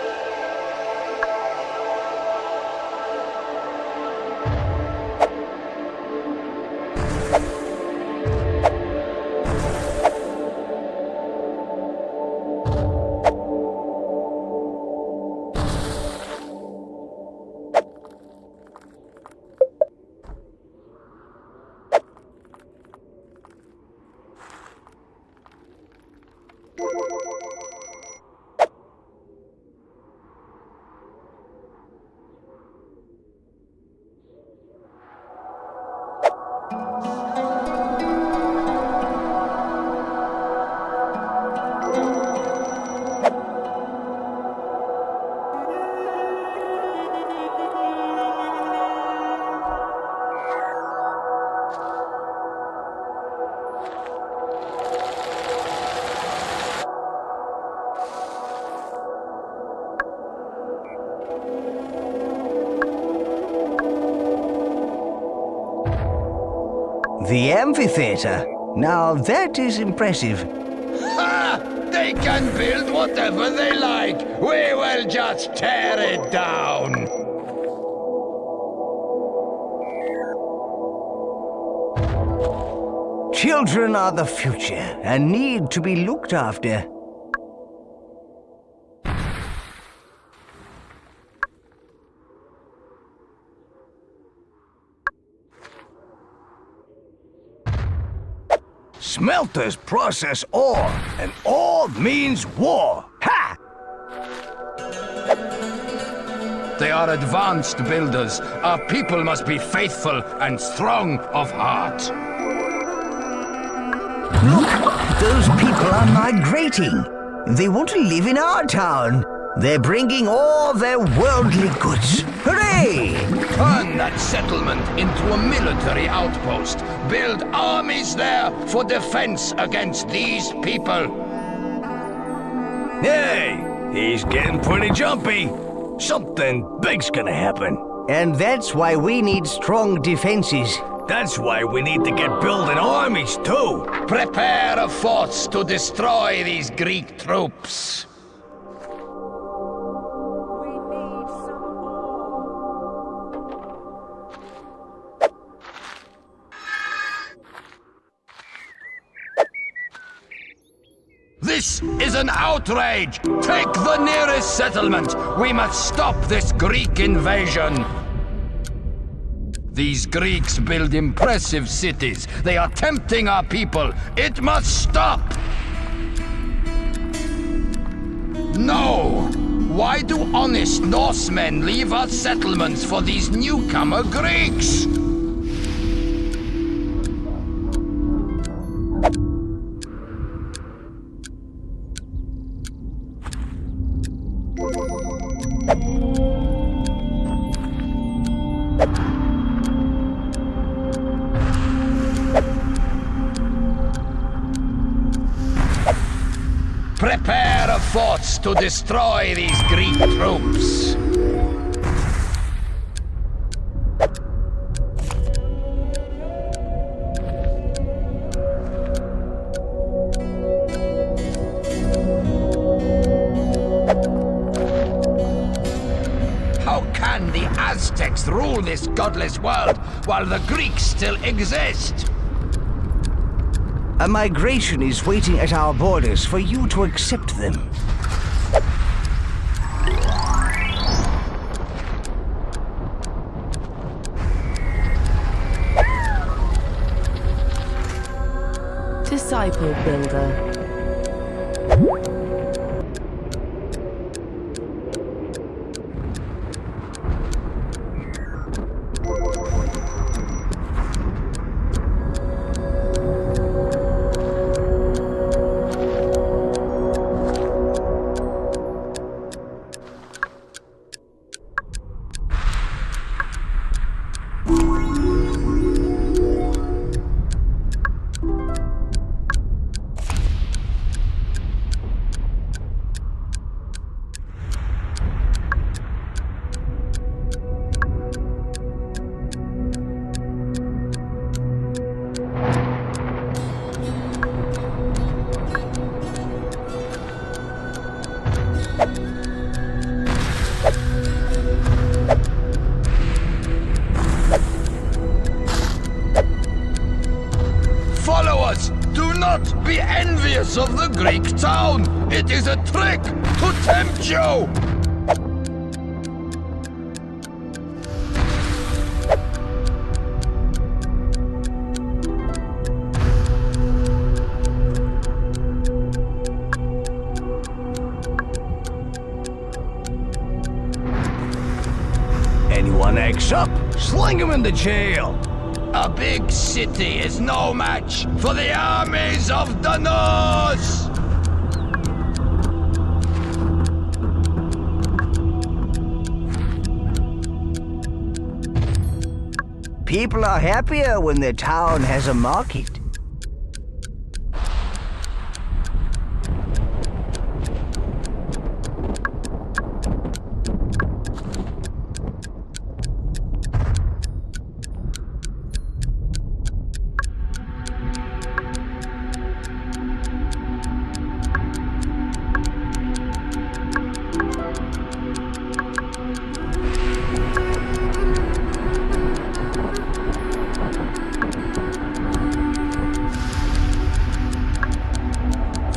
The amphitheater. Now that is impressive. Ha! They can build whatever they like. We will just tear it down. Children are the future and need to be looked after. Smelters process ore, and ore means war. Ha! They are advanced builders. Our people must be faithful and strong of heart. Look, those people are migrating. They want to live in our town. They're bringing all their worldly goods. Hooray! Turn that settlement into a military outpost. Build armies there for defense against these people. Hey, he's getting pretty jumpy. Something big's gonna happen. And that's why we need strong defenses. That's why we need to get building armies, too. Prepare a force to destroy these Greek troops. This is an outrage! Take the nearest settlement! We must stop this Greek invasion! These Greeks build impressive cities. They are tempting our people. It must stop! No! Why do honest Norsemen leave our settlements for these newcomer Greeks? Prepare a force to destroy these Greek troops. How can the Aztecs rule this godless world while the Greeks still exist? A migration is waiting at our borders for you to accept them. Disciple Builder. Be envious of the Greek town! It is a trick to tempt you! Anyone acts up, sling him into jail. A big city is no match for the armies of the North! People are happier when their town has a market.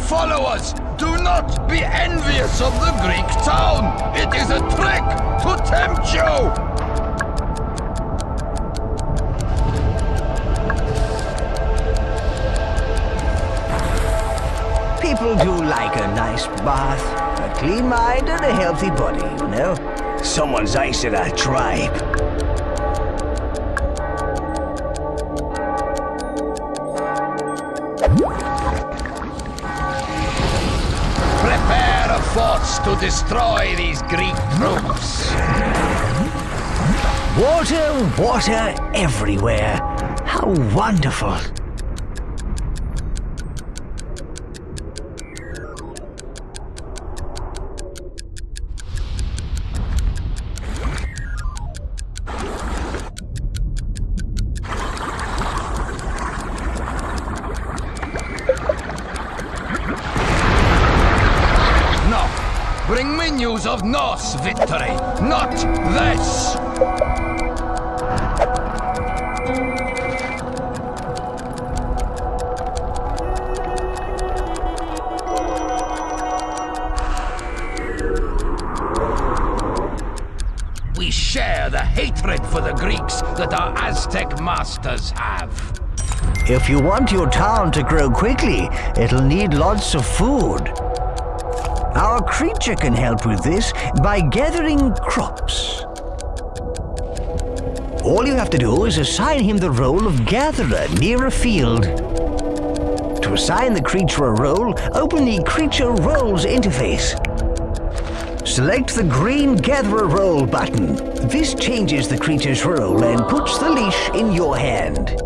Followers, do not be envious of the Greek town! It is a trick to tempt you! People do like a nice bath, a clean mind and a healthy body, you know? Someone's icing our tribe. Prepare a force to destroy these Greek troops. Water, water everywhere. How wonderful. Bring me news of Norse victory, not this! We share the hatred for the Greeks that our Aztec masters have. If you want your town to grow quickly, it'll need lots of food. Our creature can help with this by gathering crops. All you have to do is assign him the role of gatherer near a field. To assign the creature a role, open the Creature Roles interface. Select the green Gatherer Role button. This changes the creature's role and puts the leash in your hand.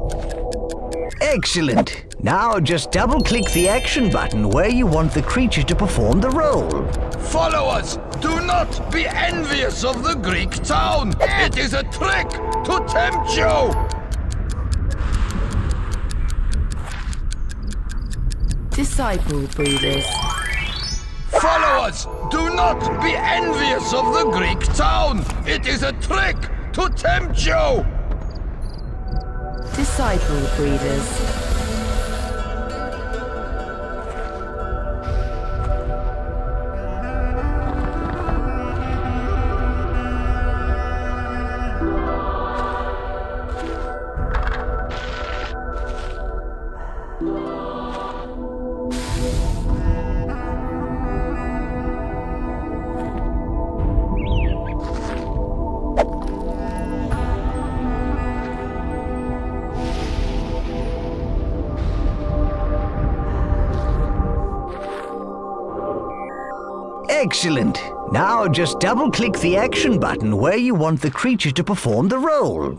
Excellent. Now just double-click the action button where you want the creature to perform the role. Followers, do not be envious of the Greek town! It is a trick to tempt you! Disciple Breeders. Followers, do not be envious of the Greek town! It is a trick to tempt you! Disciple Breeders. Excellent. Now just double-click the action button where you want the creature to perform the role.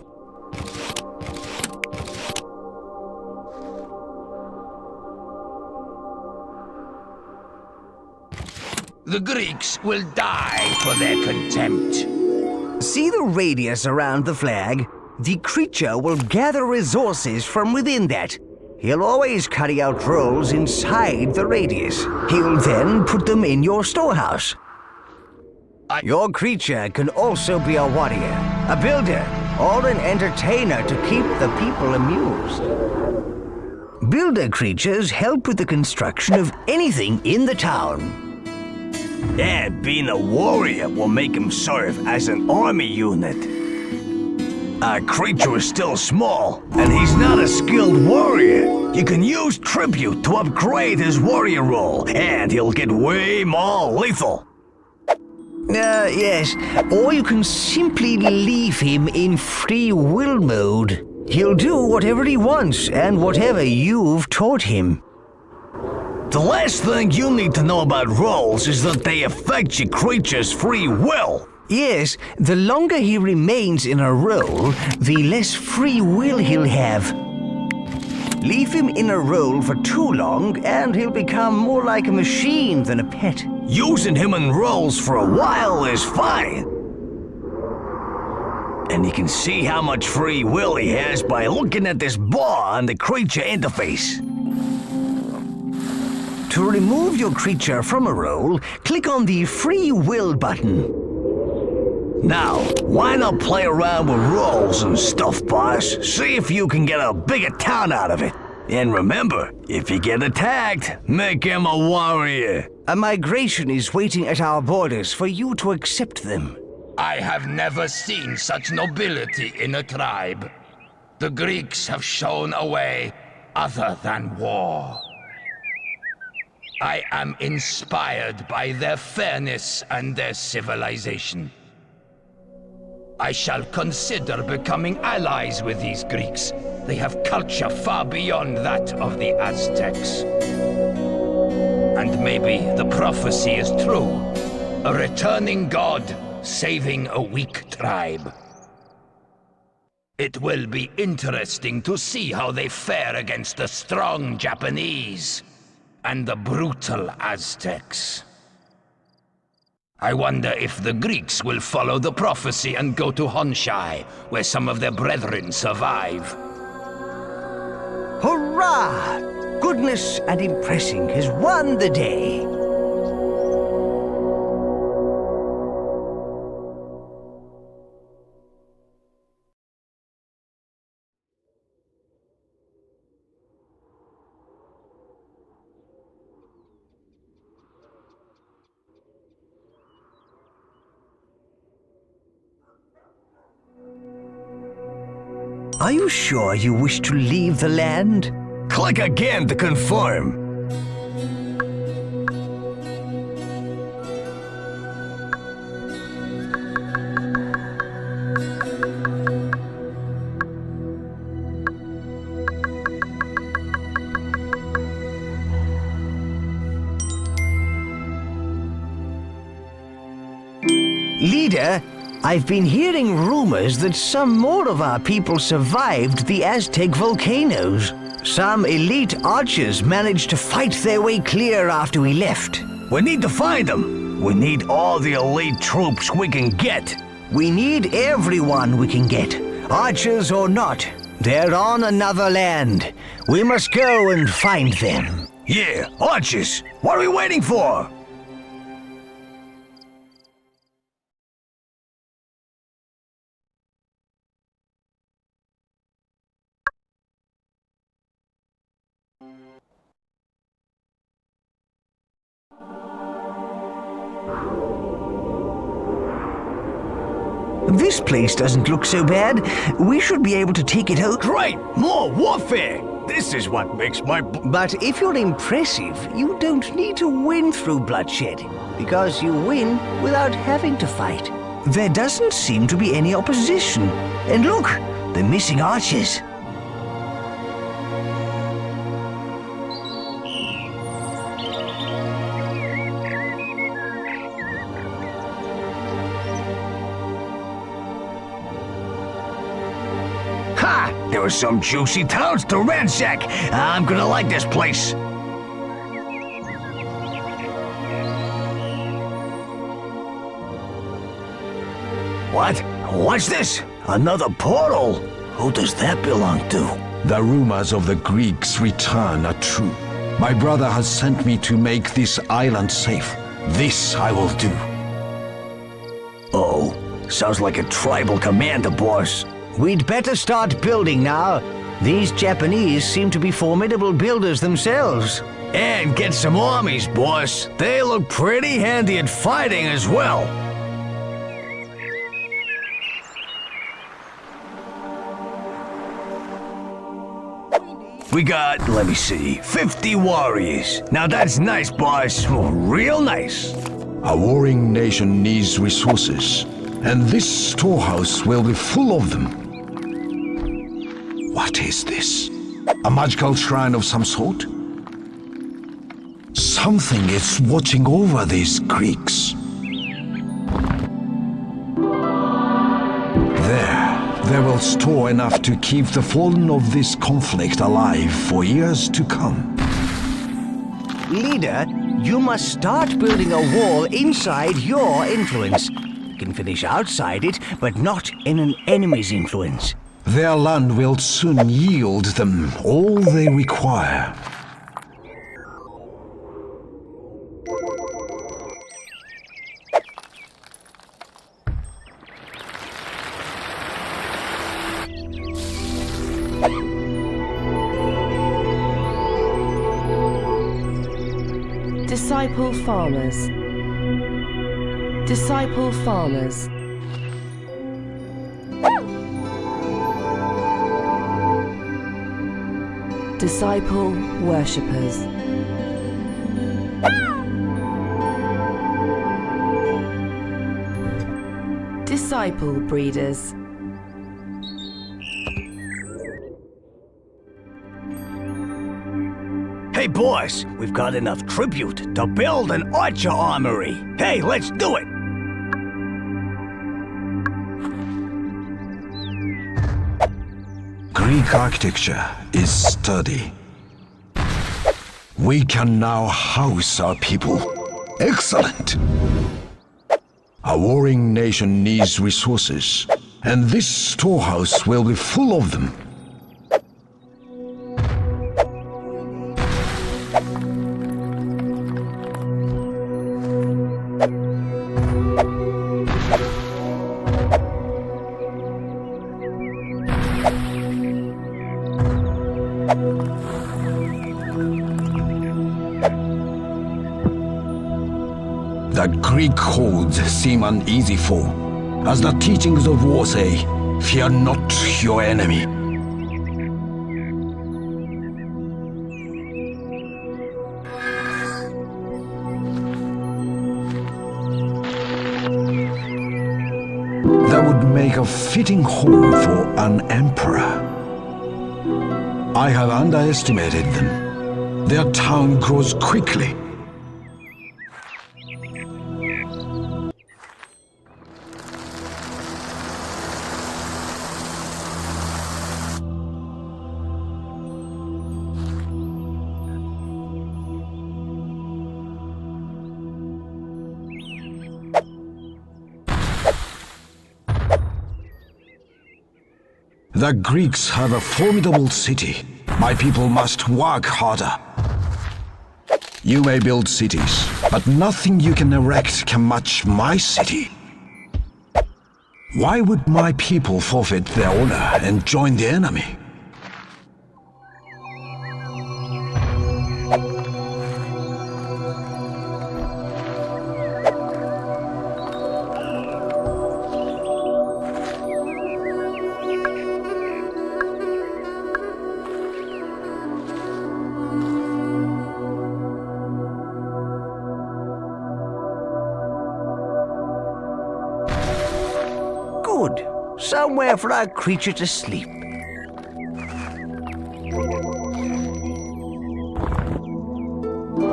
The Greeks will die for their contempt. See the radius around the flag? The creature will gather resources from within that. He'll always carry out roles inside the radius. He'll then put them in your storehouse. Your creature can also be a warrior, a builder, or an entertainer to keep the people amused. Builder creatures help with the construction of anything in the town. And being a warrior will make him serve as an army unit. Our creature is still small, and he's not a skilled warrior. You can use tribute to upgrade his warrior role, and he'll get way more lethal. Yes. Or you can simply leave him in free will mode. He'll do whatever he wants and whatever you've taught him. The last thing you need to know about roles is that they affect your creature's free will. Yes, the longer he remains in a role, the less free will he'll have. Leave him in a role for too long, and he'll become more like a machine than a pet. Using him in roles for a while is fine. And you can see how much free will he has by looking at this bar on the creature interface. To remove your creature from a role, click on the Free Will button. Now, why not play around with roles and stuff, boss? See if you can get a bigger town out of it. And remember, if you get attacked, make him a warrior. A migration is waiting at our borders for you to accept them. I have never seen such nobility in a tribe. The Greeks have shown a way other than war. I am inspired by their fairness and their civilization. I shall consider becoming allies with these Greeks. They have culture far beyond that of the Aztecs. And maybe the prophecy is true. A returning god saving a weak tribe. It will be interesting to see how they fare against the strong Japanese and the brutal Aztecs. I wonder if the Greeks will follow the prophecy and go to Honsai, where some of their brethren survive. Hurrah! Goodness and impressing has won the day. Are you sure you wish to leave the land? Click again to confirm. Leader, I've been hearing rumors that some more of our people survived the Aztec volcanoes. Some elite archers managed to fight their way clear after we left. We need to find them. We need all the elite troops we can get. We need everyone we can get, archers or not. They're on another land. We must go and find them. Yeah, archers. What are we waiting for? This place doesn't look so bad. We should be able to take it out. Great! More warfare! This is what makes my... But if you're impressive, you don't need to win through bloodshed, because you win without having to fight. There doesn't seem to be any opposition. And look, the missing archers. Ha! There are some juicy towns to ransack. I'm gonna like this place. What? What's this? Another portal? Who does that belong to? The rumors of the Greeks' return are true. My brother has sent me to make this island safe. This I will do. Oh, sounds like a tribal commander, boss. We'd better start building now. These Japanese seem to be formidable builders themselves. And get some armies, boss. They look pretty handy at fighting as well. We got, let me see, 50 warriors. Now that's nice, boss. Real nice. A warring nation needs resources, and this storehouse will be full of them. What is this? A magical shrine of some sort? Something is watching over these Greeks. They will store enough to keep the fallen of this conflict alive for years to come. Leader, you must start building a wall inside your influence. You can finish outside it, but not in an enemy's influence. Their land will soon yield them all they require. Disciple farmers. Disciple farmers. Disciple worshippers. Disciple breeders. Hey, boss, we've got enough tribute to build an archer armory. Hey, let's do it! Greek architecture is sturdy. We can now house our people. Excellent! A warring nation needs resources, and this storehouse will be full of them. The Greek codes seem an easy foe. As the teachings of war say, fear not your enemy. That would make a fitting home for an emperor. I have underestimated them. Their town grows quickly. The Greeks have a formidable city. My people must work harder. You may build cities, but nothing you can erect can match my city. Why would my people forfeit their honor and join the enemy? Good. Somewhere for our creature to sleep.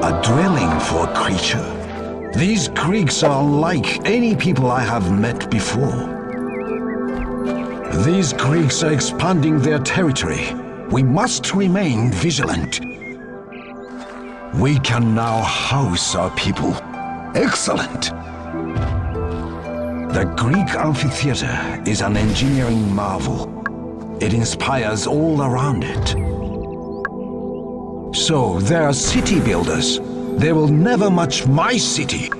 A dwelling for a creature. These Greeks are unlike any people I have met before. These Greeks are expanding their territory. We must remain vigilant. We can now house our people. Excellent! The Greek amphitheater is an engineering marvel. It inspires all around it. So, they are city builders. They will never match my city.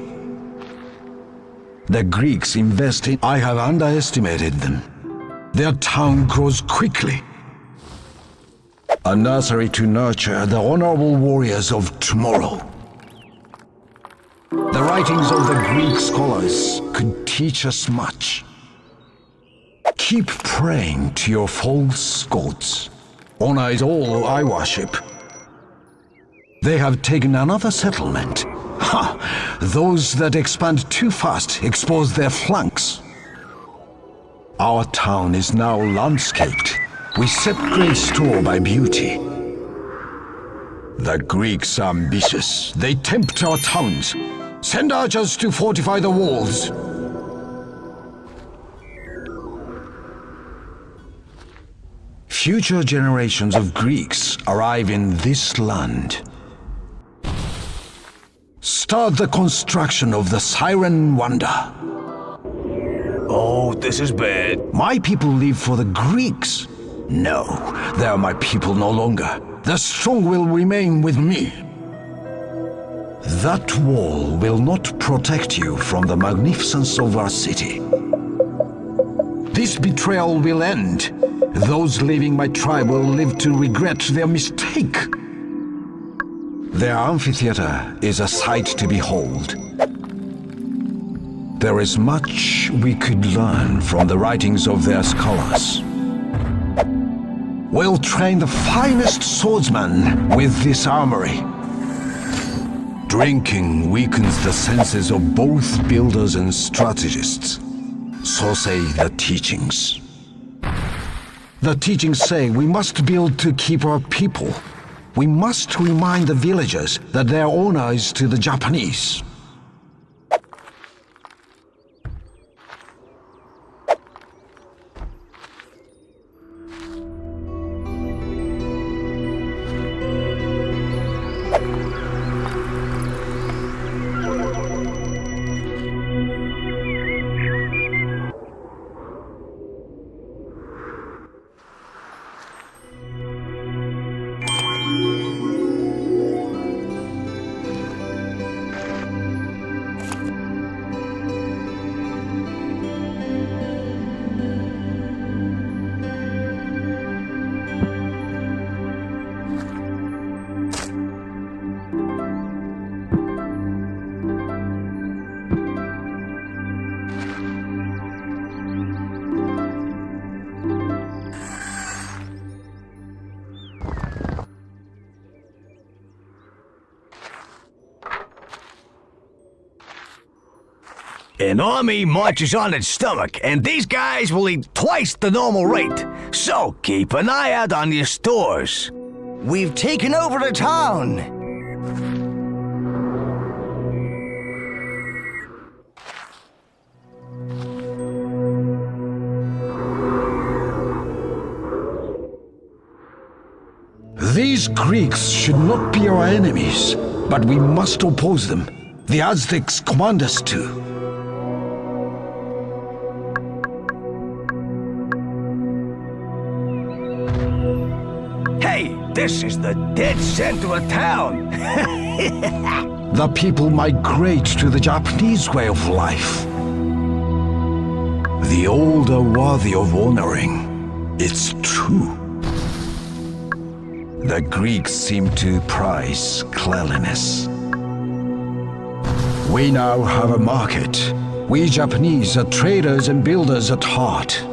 The Greeks invest in... I have underestimated them. Their town grows quickly. A nursery to nurture the honorable warriors of tomorrow. The writings of the Greek scholars could teach us much. Keep praying to your false gods. Honor is all I worship. They have taken another settlement. Ha! Those that expand too fast expose their flanks. Our town is now landscaped. We set great store by beauty. The Greeks are ambitious. They tempt our towns. Send archers to fortify the walls. Future generations of Greeks arrive in this land. Start the construction of the Siren Wonder. Oh, this is bad. My people live for the Greeks. No, they are my people no longer. The strong will remain with me. That wall will not protect you from the magnificence of our city. This betrayal will end. Those leaving my tribe will live to regret their mistake. Their amphitheater is a sight to behold. There is much we could learn from the writings of their scholars. We'll train the finest swordsmen with this armory. Drinking weakens the senses of both builders and strategists. So say the teachings. The teachings say we must build to keep our people. We must remind the villagers that their honor is to the Japanese. An army marches on its stomach, and these guys will eat twice the normal rate. So keep an eye out on your stores. We've taken over the town. These Greeks should not be our enemies, but we must oppose them. The Aztecs command us to. This is the dead center of town. The people migrate to the Japanese way of life. The old are worthy of honoring. It's true. The Greeks seem to prize cleanliness. We now have a market. We Japanese are traders and builders at heart.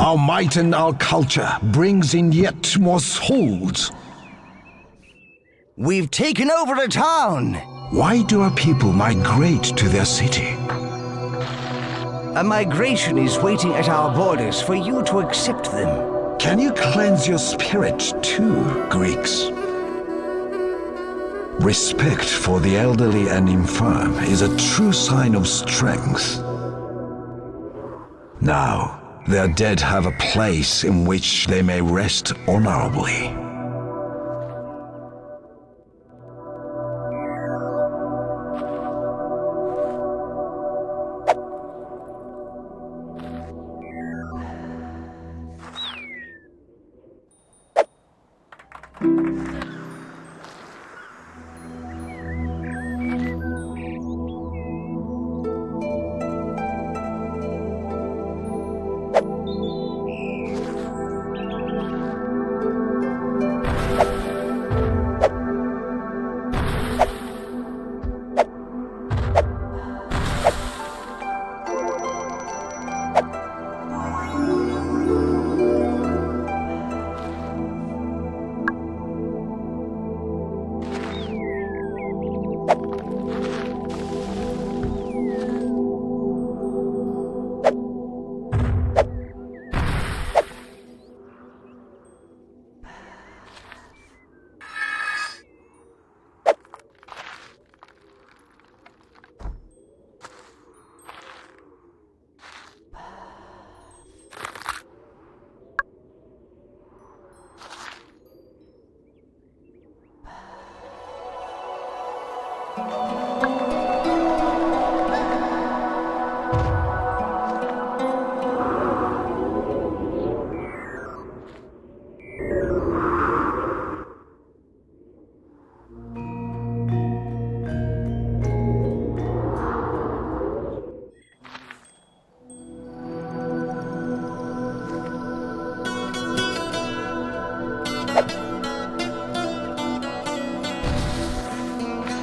Our might and our culture brings in yet more souls. We've taken over the town. Why do our people migrate to their city? A migration is waiting at our borders for you to accept them. Can you cleanse your spirit too, Greeks? Respect for the elderly and infirm is a true sign of strength. Now, their dead have a place in which they may rest honorably.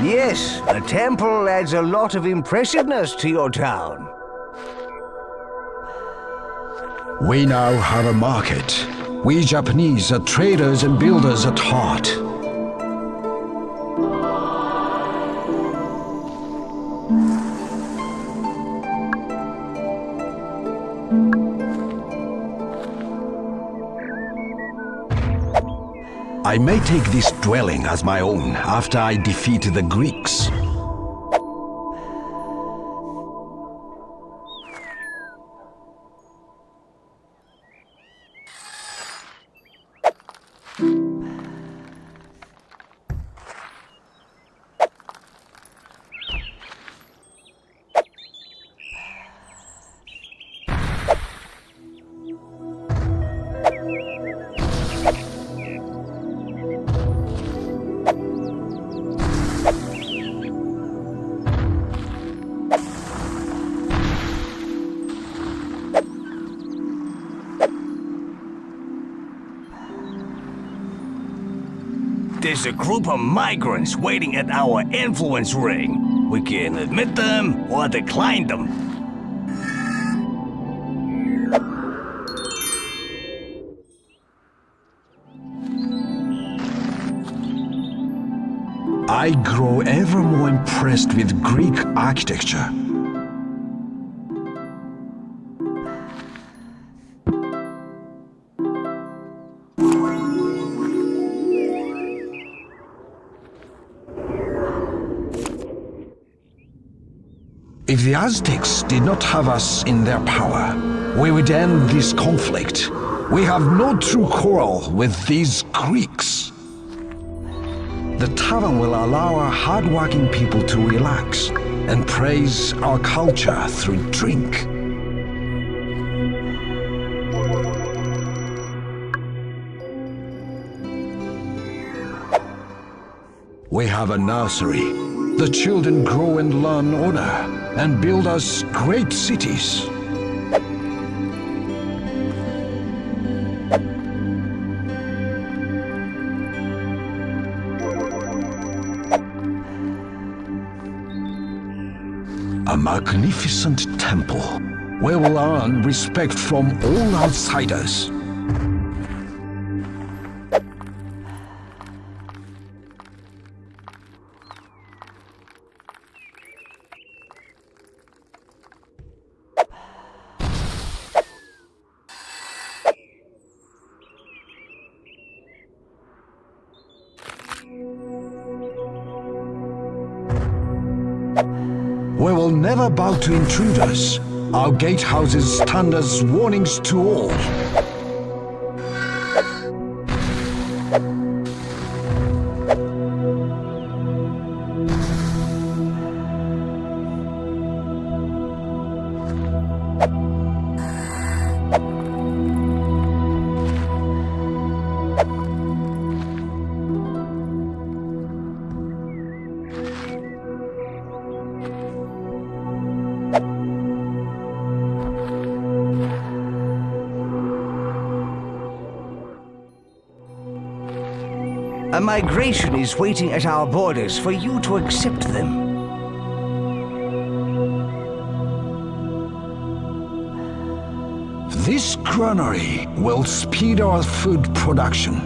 Yes, the temple adds a lot of impressiveness to your town. We now have a market. We Japanese are traders and builders at heart. I may take this dwelling as my own after I defeat the Greeks. There's a group of migrants waiting at our influence ring. We can admit them or decline them. I grow ever more impressed with Greek architecture. If the Aztecs did not have us in their power, we would end this conflict. We have no true quarrel with these Greeks. The tavern will allow our hard-working people to relax and praise our culture through drink. We have a nursery. The children grow and learn honor and build us great cities. A magnificent temple. we will earn respect from all outsiders. We will never bow to intruders. Our gatehouses stand as warnings to all. A migration is waiting at our borders for you to accept them. This granary will speed our food production.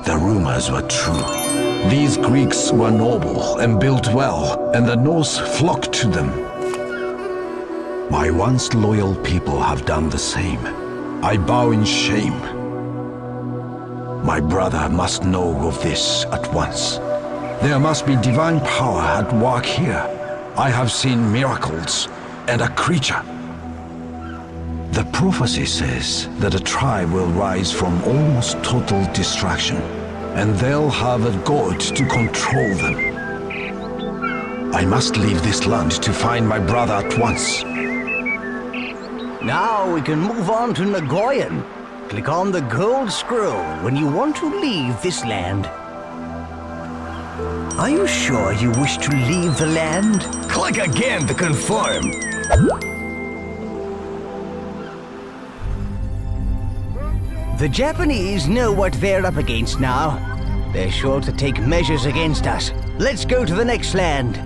The rumors were true. These Greeks were noble and built well, and the Norse flocked to them. My once loyal people have done the same. I bow in shame. My brother must know of this at once. There must be divine power at work here. I have seen miracles and a creature. The prophecy says that a tribe will rise from almost total destruction, and they'll have a god to control them. I must leave this land to find my brother at once. Now we can move on to Nagoyan. Click on the gold scroll when you want to leave this land. Are you sure you wish to leave the land? Click again to confirm. The Japanese know what they're up against now. They're sure to take measures against us. Let's go to the next land.